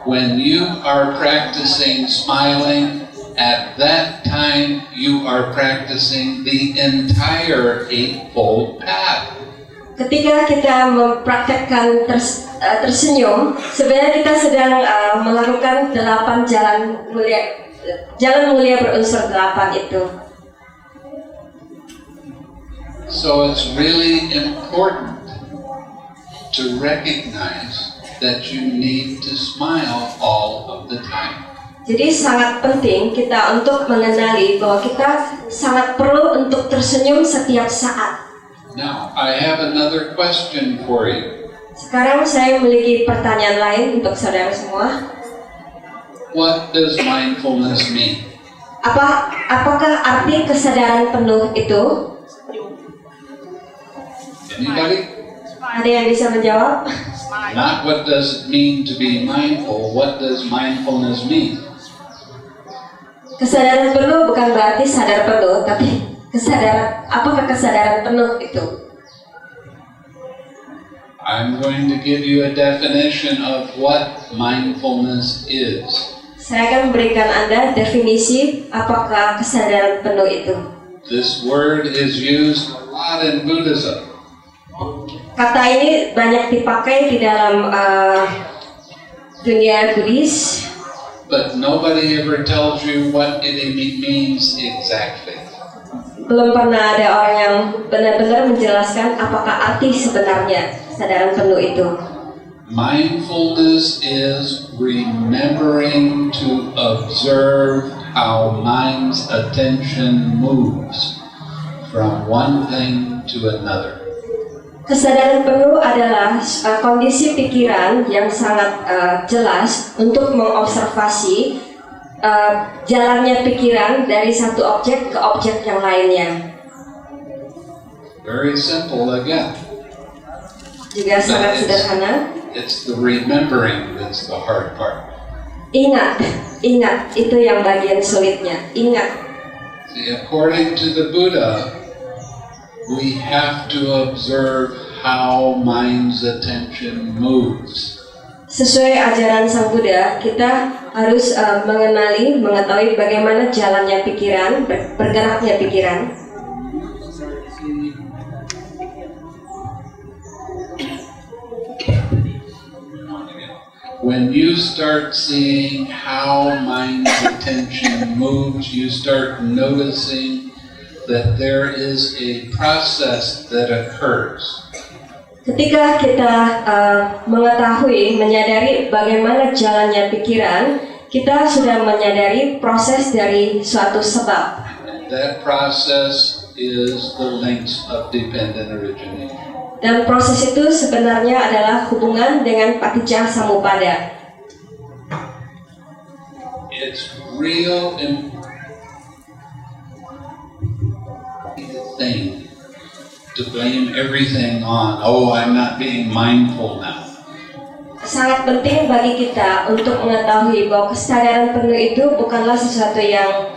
When you are practicing smiling, at that time you are practicing the entire Eightfold Path. Ketika kita mempraktekkan tersenyum, sebenarnya kita sedang melakukan 8 jalan mulia berunsur 8 itu. So it's really important to recognize that you need to smile all of the time. Jadi sangat penting kita untuk mengenali bahwa kita sangat perlu untuk tersenyum setiap saat. Now, I have another question for you. Sekarang saya memiliki pertanyaan lain untuk saudara semua. What does mindfulness mean? Apakah arti kesadaran penuh itu? Anybody? Ada yang bisa menjawab? Not what does it mean to be mindful, what does mindfulness mean? Kesadaran penuh bukan berarti sadar penuh, tapi apakah kesadaran penuh itu? I'm going to give you a definition of what mindfulness is. Saya akan memberikan Anda definisi apakah kesadaran penuh itu. This word is used a lot in Buddhism. Kata ini banyak dipakai di dalam dunia Buddhis, But nobody ever tells you what it means exactly. belum pernah ada orang yang benar-benar menjelaskan apakah arti sebenarnya kesadaran penuh itu. Mindfulness is remembering to observe how mind's attention moves from one thing to another. Kesadaran penuh adalah kondisi pikiran yang sangat jelas untuk mengobservasi jalannya pikiran dari satu objek ke objek yang lainnya. Very simple again. Juga sangat sederhana. It's the remembering that's the hard part. Ingat itu yang bagian sulitnya. Ingat. See, according to the Buddha, we have to observe how mind's attention moves. Sesuai ajaran Sang Buddha, kita harus mengetahui bagaimana jalannya pikiran, bergeraknya pikiran. When you start seeing how mind's attention moves, you start noticing that there is a process that occurs. Ketika kita menyadari bagaimana jalannya pikiran, kita sudah menyadari proses dari suatu sebab. And that process is the links of dependent origination. Dan proses itu sebenarnya adalah hubungan dengan patijja samuppada. It's real thing to blame everything on, oh, I'm not being mindful now. Sangat penting bagi kita untuk mengetahui bahwa kesadaran penuh itu bukanlah sesuatu yang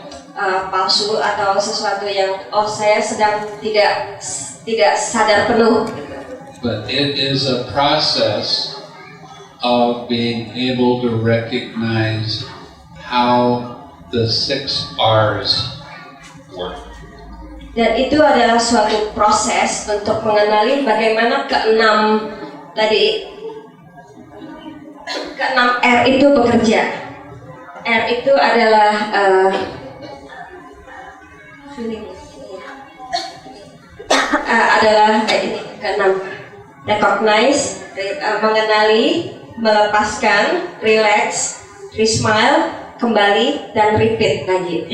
palsu atau sesuatu yang saya sedang tidak sadar penuh. But it is a process of being able to recognize how the 6 R's work. Dan itu adalah suatu proses untuk mengenali bagaimana keenam R itu bekerja. R itu adalah keenam. Recognize, mengenali, melepaskan, relax, smile, kembali, dan repeat lagi.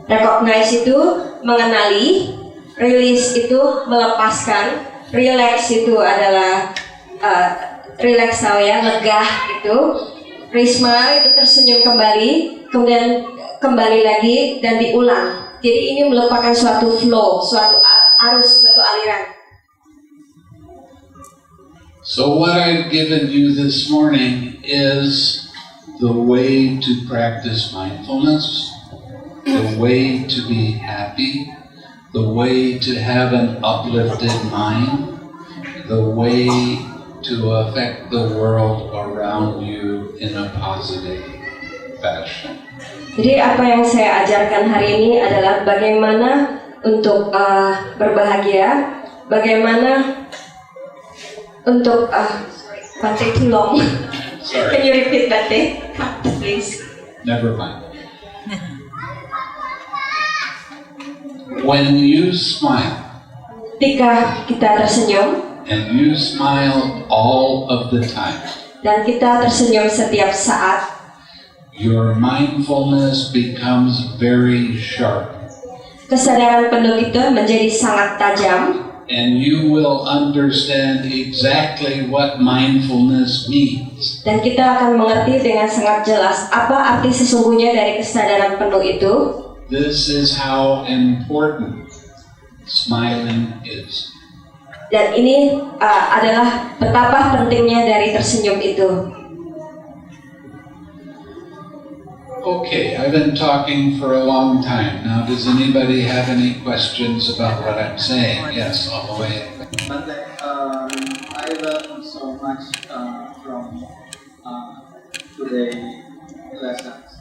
Recognize itu mengenali, release itu melepaskan, relax itu adalah relax lega itu, smile itu tersenyum kembali, kemudian kembali lagi dan diulang. Jadi ini merupakan suatu flow, suatu arus, suatu aliran. So what I've given you this morning is the way to practice mindfulness, the way to be happy, the way to have an uplifted mind, the way to affect the world around you in a positive fashion. Jadi apa yang saya ajarkan hari ini adalah bagaimana untuk berbahagia, bagaimana untuk Bante too long. Sorry. Can you repeat Bante, please? Never mind. When you smile, Ketika kita tersenyum and you smile all of the time, dan kita tersenyum setiap saat, your mindfulness becomes very sharp. kesadaran penuh itu menjadi sangat tajam, And you will understand exactly what mindfulness means. dan kita akan mengerti dengan sangat jelas apa arti sesungguhnya dari kesadaran penuh itu. This is how important smiling is. Dan ini adalah betapa pentingnya dari tersenyum itu. Okay, I've been talking for a long time. Now, does anybody have any questions about what I'm saying? Yes, all the way. Bante, I learned so much from today lessons.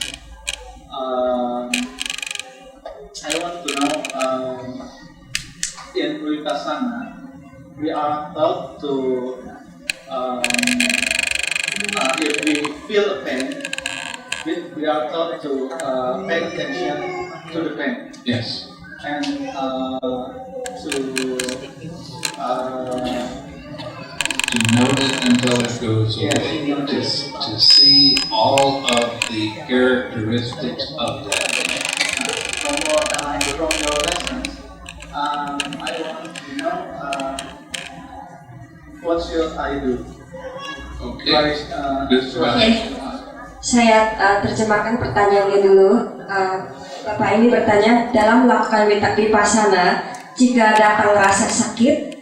I want to know, in Vipassana, we are taught to, if we feel a pain, we are taught to pay attention to the pain. Yes. And to To note it until it goes Yes, away. notice. To see all of the characteristics of that. from your lessons, I want to know what should I do? Okay. Like, Good should question. Saya terjemahkan pertanyaannya dulu. Bapak ini bertanya, dalam melakukan vipassana, jika datang rasa sakit,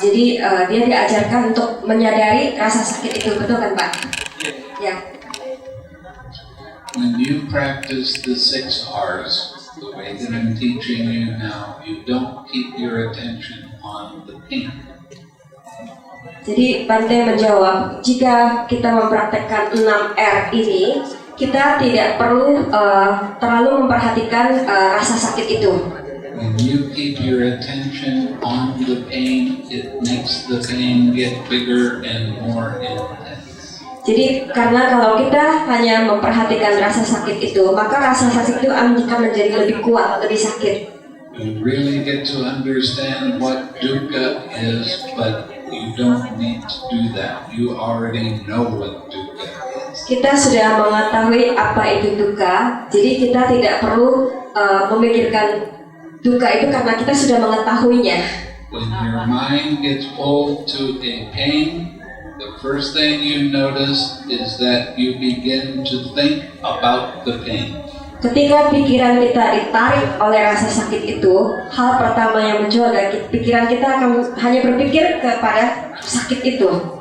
jadi dia diajarkan untuk menyadari rasa sakit itu, betul kan Pak? Ya. When you practice the 6 R's, the way that I'm teaching you now, you don't keep your attention on the pain. Jadi Bante menjawab, jika kita mempraktekkan 6R ini, kita tidak perlu terlalu memperhatikan rasa sakit itu. When you keep your attention on the pain, it makes the pain get bigger and more intense. Jadi karena kalau kita hanya memperhatikan rasa sakit itu, maka rasa sakit itu akan menjadi lebih kuat, lebih sakit. You really get to understand what dukkha is, but you don't need to do that. You already know what dukkha is. Kita sudah mengetahui apa itu dukkha, jadi kita tidak perlu memikirkan dukkha itu karena kita sudah mengetahuinya. When your mind gets pulled to a pain, the first thing you notice is that you begin to think about the pain. Ketika pikiran kita ditarik oleh rasa sakit itu, hal pertama yang muncul adalah pikiran kita akan hanya berpikir kepada sakit itu.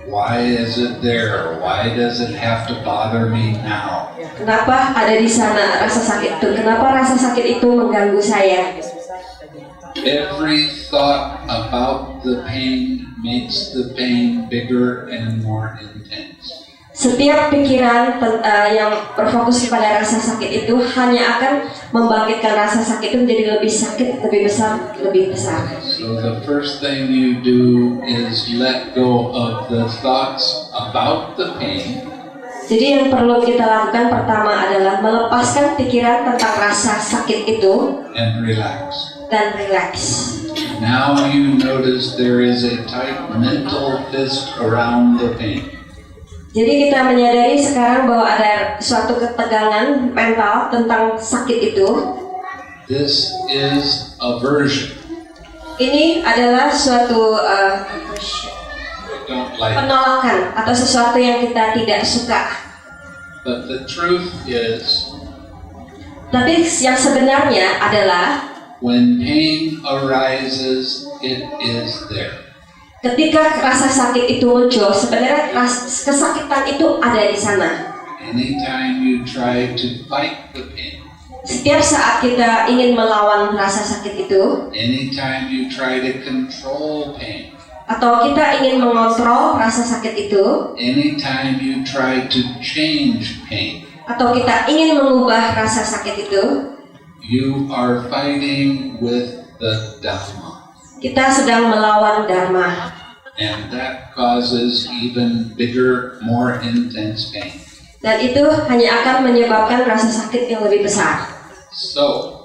Why is it there? Why does it have to bother me now? Kenapa ada di sana rasa sakit itu? Kenapa rasa sakit itu mengganggu saya? Every thought about the pain makes the pain bigger and more intense. Setiap pikiran yang berfokus kepada rasa sakit itu hanya akan membangkitkan rasa sakit itu menjadi lebih sakit, lebih besar, lebih besar. So the first thing you do is let go of the thoughts about the pain. Jadi yang perlu kita lakukan pertama adalah melepaskan pikiran tentang rasa sakit itu And relax. dan rileks. Now you notice there is a tight mental fist around the pain. Jadi kita menyadari sekarang bahwa ada suatu ketegangan mental tentang sakit itu. This is aversion. Ini adalah suatu I don't like it. penolakan atau sesuatu yang kita tidak suka. But the truth is, Tapi yang sebenarnya adalah when pain arises, it is there. ketika rasa sakit itu muncul, sebenarnya kesakitan itu ada di sana. Anytime you try to fight the pain, Setiap saat kita ingin melawan rasa sakit itu, anytime you try to control pain, atau kita ingin mengontrol rasa sakit itu, anytime you try to change pain, atau kita ingin mengubah rasa sakit itu, you are fighting with the Dhamma. kita sedang melawan Dharma. And that causes even bigger, more intense pain. Dan itu hanya akan menyebabkan rasa sakit yang lebih besar. So,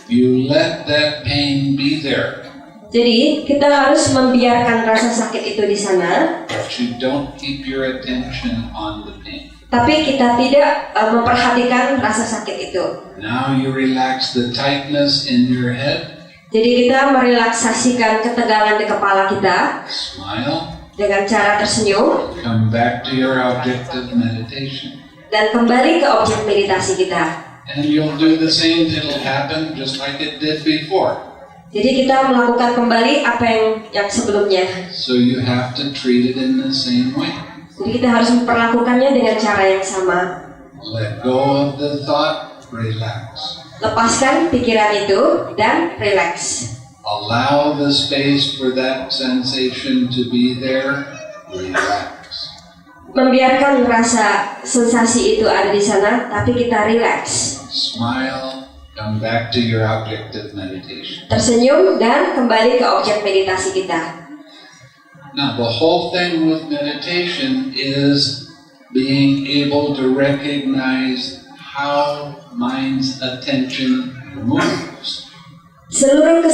you let that pain be there. Jadi kita harus membiarkan rasa sakit itu di sana, but you don't keep your attention on the pain. tapi kita tidak memperhatikan rasa sakit itu. Now you relax the tightness in your head, Jadi kita merelaksasikan ketegangan di kepala kita smile, dengan cara tersenyum come back to your objective meditation. dan kembali ke objek meditasi kita. And you'll do the same, it'll happen just like it did before. Jadi kita melakukan kembali apa yang sebelumnya. So you have to treat it in the same way. Jadi kita harus memperlakukannya dengan cara yang sama. Let go of the thought, relax. Lepaskan pikiran itu dan relax. Allow the space for that sensation to be there, relax. Membiarkan rasa sensasi itu ada di sana, tapi kita relax. Smile, come back to your objective meditation. Tersenyum dan kembali ke objek meditasi kita. Now, the whole thing with meditation is being able to recognize how mind's attention moves. Seluruh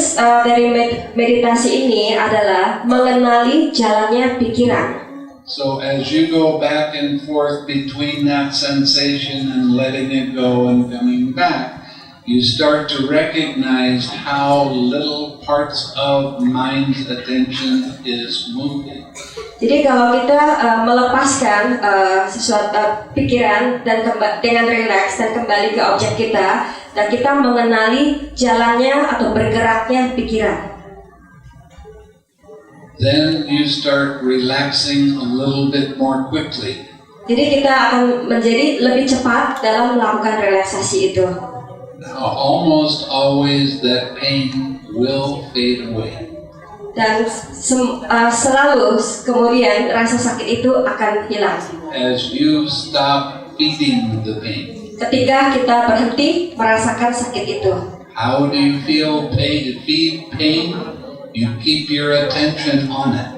dari meditasi ini adalah mengenali jalannya pikiran. So as you go back and forth between that sensation and letting it go and coming back, you start to recognize how little parts of mind's attention is moving. Jadi kalau kita melepaskan sesuatu pikiran dan dengan relax dan kembali ke objek kita, dan kita mengenali jalannya atau bergeraknya pikiran, then you start relaxing a little bit more quickly. jadi kita akan menjadi lebih cepat dalam melakukan relaksasi itu. Now, almost always that pain will fade away. Dan selalu kemudian rasa sakit itu akan hilang As you stop feeding the pain. ketika kita berhenti merasakan sakit itu. How do you feel pain? Feed pain? You keep your attention on it.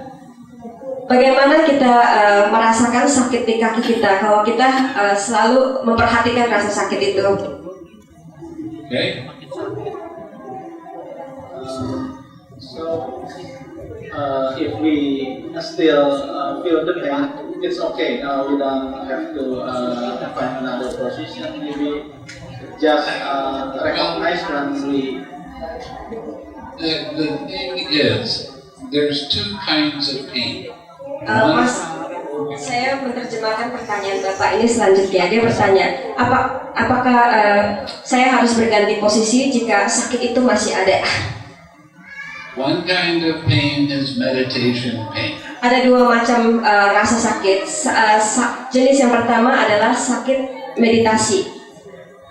Bagaimana kita merasakan sakit di kaki kita kalau kita selalu memperhatikan rasa sakit itu? Okay? If we still feel the pain, it's okay. We don't have to find another position. Maybe just recognize when we. The thing is, there's two kinds of pain. Mas, saya menerjemahkan pertanyaan Bapak ini selanjutnya. Dia bertanya, apakah saya harus berganti posisi jika sakit itu masih ada? One kind of pain is meditation pain. Ada dua macam rasa sakit. Jenis yang pertama adalah sakit meditasi.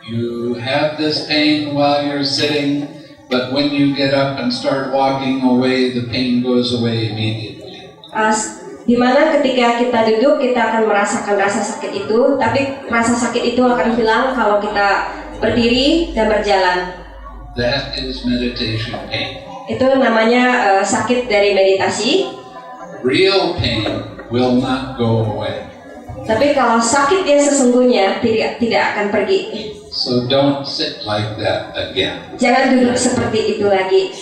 You have this pain while you're sitting, but when you get up and start walking away, the pain goes away immediately. Di mana ketika kita duduk kita akan merasakan rasa sakit itu, tapi rasa sakit itu akan hilang kalau kita berdiri dan berjalan. That is meditation pain. Itu namanya sakit dari meditasi. Real pain will not go away. Tapi kalau sakit yang sesungguhnya tidak akan pergi. So don't sit like that again. Jangan duduk seperti itu lagi.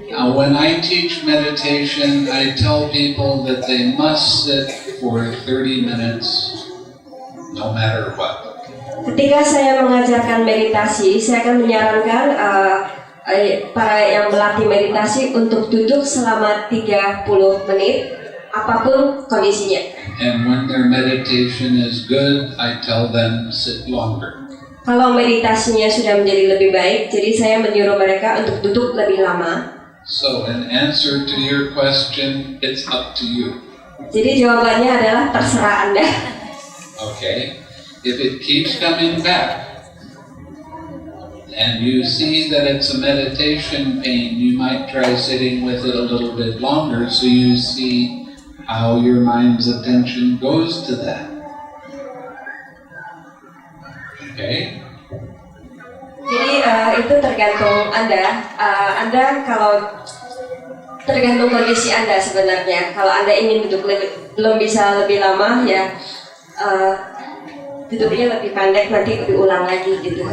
Now, when I teach meditation, I tell people that they must sit for 30 minutes, no matter what. Ketika saya mengajarkan meditasi, saya akan menyarankan para yang melatih meditasi untuk duduk selama 30 menit, apapun kondisinya. And when their meditation is good, I tell them sit longer. Kalau meditasinya sudah menjadi lebih baik, jadi saya menyuruh mereka untuk duduk lebih lama. So, in answer to your question, it's up to you. Jadi jawabannya adalah terserah Anda. Okay? If it keeps coming back, and you see that it's a meditation pain, you might try sitting with it a little bit longer so you see how your mind's attention goes to that. Okay? Jadi itu tergantung Anda. Anda kalau tergantung kondisi Anda sebenarnya. Kalau Anda ingin duduk belum bisa lebih lama, ya duduknya lebih pendek, nanti diulang lagi gitu.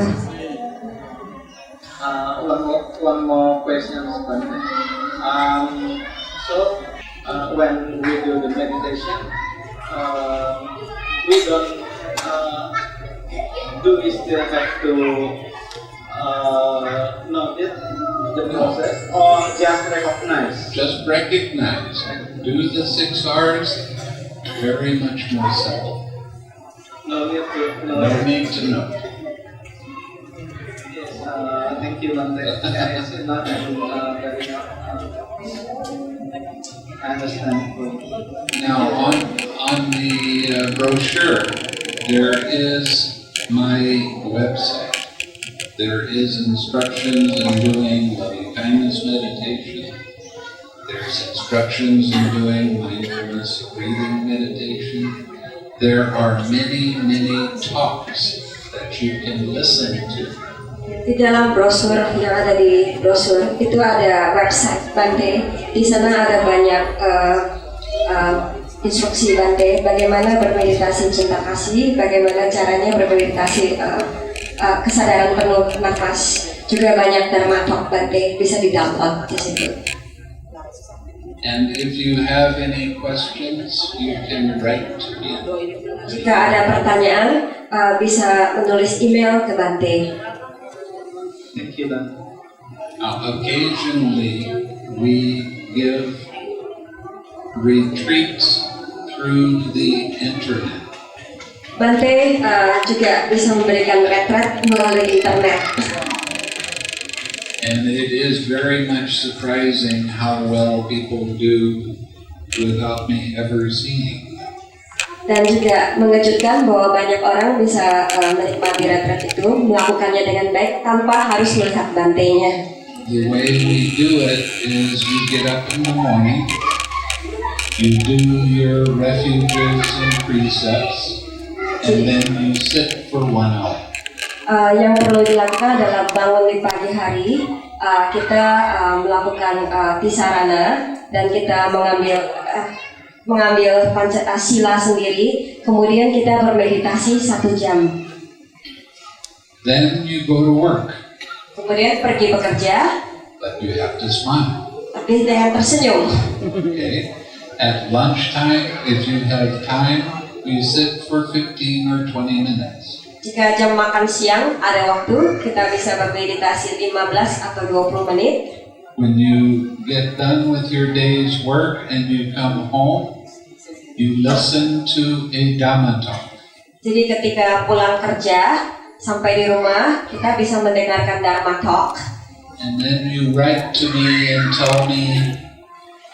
one more question, Bante. So when we do the meditation, we don't do we still have to notice the process or just recognize? Just recognize. Do the 6 R's. Very much more simple. No need to know. No need to know. Yes, thank you, Bante. It's not very I understand. Now on the brochure, there is my website. There is instructions in doing loving kindness meditation. There's instructions in doing mindfulness breathing meditation. There are many, many talks that you can listen to. Di dalam brosur yang ada di brosur itu ada website Bante. Di sana ada banyak instruksi Bante bagaimana bermeditasi cinta kasih, bagaimana caranya bermeditasi kesadaran penuh nafas. Juga banyak dharma talk Bante bisa di-download di situ. And if you have any questions, you can write to me. Jika ada pertanyaan, bisa menulis email ke Bante. Thank you, Bante. Occasionally, we give retreats through the internet. Bante juga bisa memberikan retret melalui internet. And it is very much surprising how well people do without me ever seeing. Dan juga mengejutkan bahwa banyak orang bisa menikmati retret itu, melakukannya dengan baik tanpa harus melihat Bantenya. The way we do it is you get up in the morning, you do your refuges and precepts, and then you sit for 1 hour. Yang perlu dilakukan adalah bangun di pagi hari, kita melakukan tisarana dan kita mengambil sila sendiri, kemudian kita bermeditasi 1 jam. Then you go to work, Kemudian pergi bekerja, but you have to smile. tapi dengan tersenyum. Okay? At lunchtime, if you have time, you sit for 15 or 20 minutes. Jika jam makan siang ada waktu, kita bisa bermeditasi 15 atau 20 menit. When you get done with your day's work and you come home, you listen to a Dhamma talk. Jadi ketika pulang kerja, sampai di rumah, kita bisa mendengarkan Dharma Talk. And then you write to me and tell me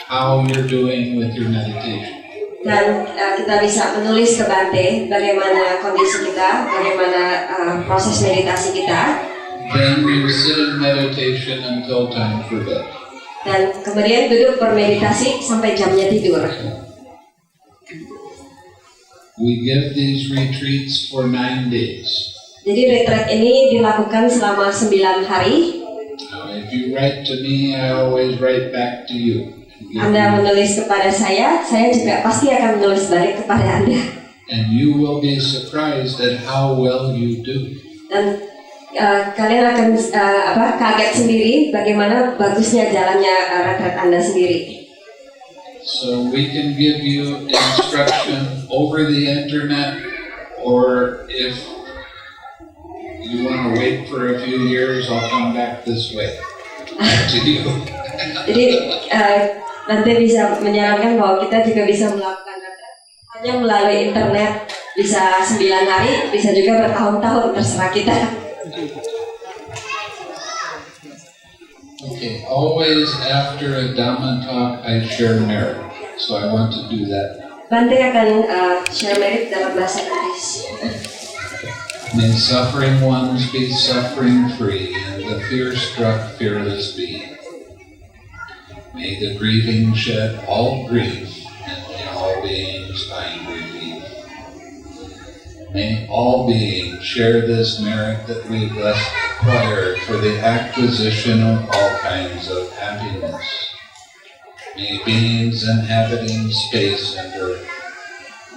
how you're doing with your meditation. Dan kita bisa menulis ke Bante bagaimana kondisi kita, bagaimana proses meditasi kita. Then you sit in meditation until time for bed. Dan kemudian duduk bermeditasi sampai jamnya tidur. We give these retreats for 9 days. Jadi retreat ini dilakukan selama 9 hari. Now, if you write to me, I always write back to you. Anda menulis kepada saya juga pasti akan menulis balik kepada Anda. And you will be surprised at how well you do. Dan kalian akan kaget sendiri bagaimana bagusnya jalannya retreat Anda sendiri. So we can give you instruction over the internet, or if you want to wait for a few years, I'll come back this way to you. Jadi nanti bisa menyarankan bahwa kita juga bisa melakukan retreat hanya melalui internet, bisa 9 hari, bisa juga bertahun-tahun, terserah kita. Okay, always after a Dhamma talk, I share merit. So I want to do that now. Bante akan share merit dalam bahasa Inggris. May suffering ones be suffering free, and the fear-struck fearless be. May the grieving shed all grief, and may all beings find relief. May all beings share this merit that we thus acquired for the acquisition of all kinds of happiness. May beings inhabiting space and earth,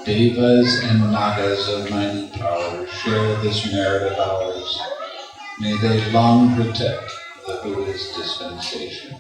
devas and nagas of mighty power, share this merit of ours. May they long protect, the Buddhist dispensation.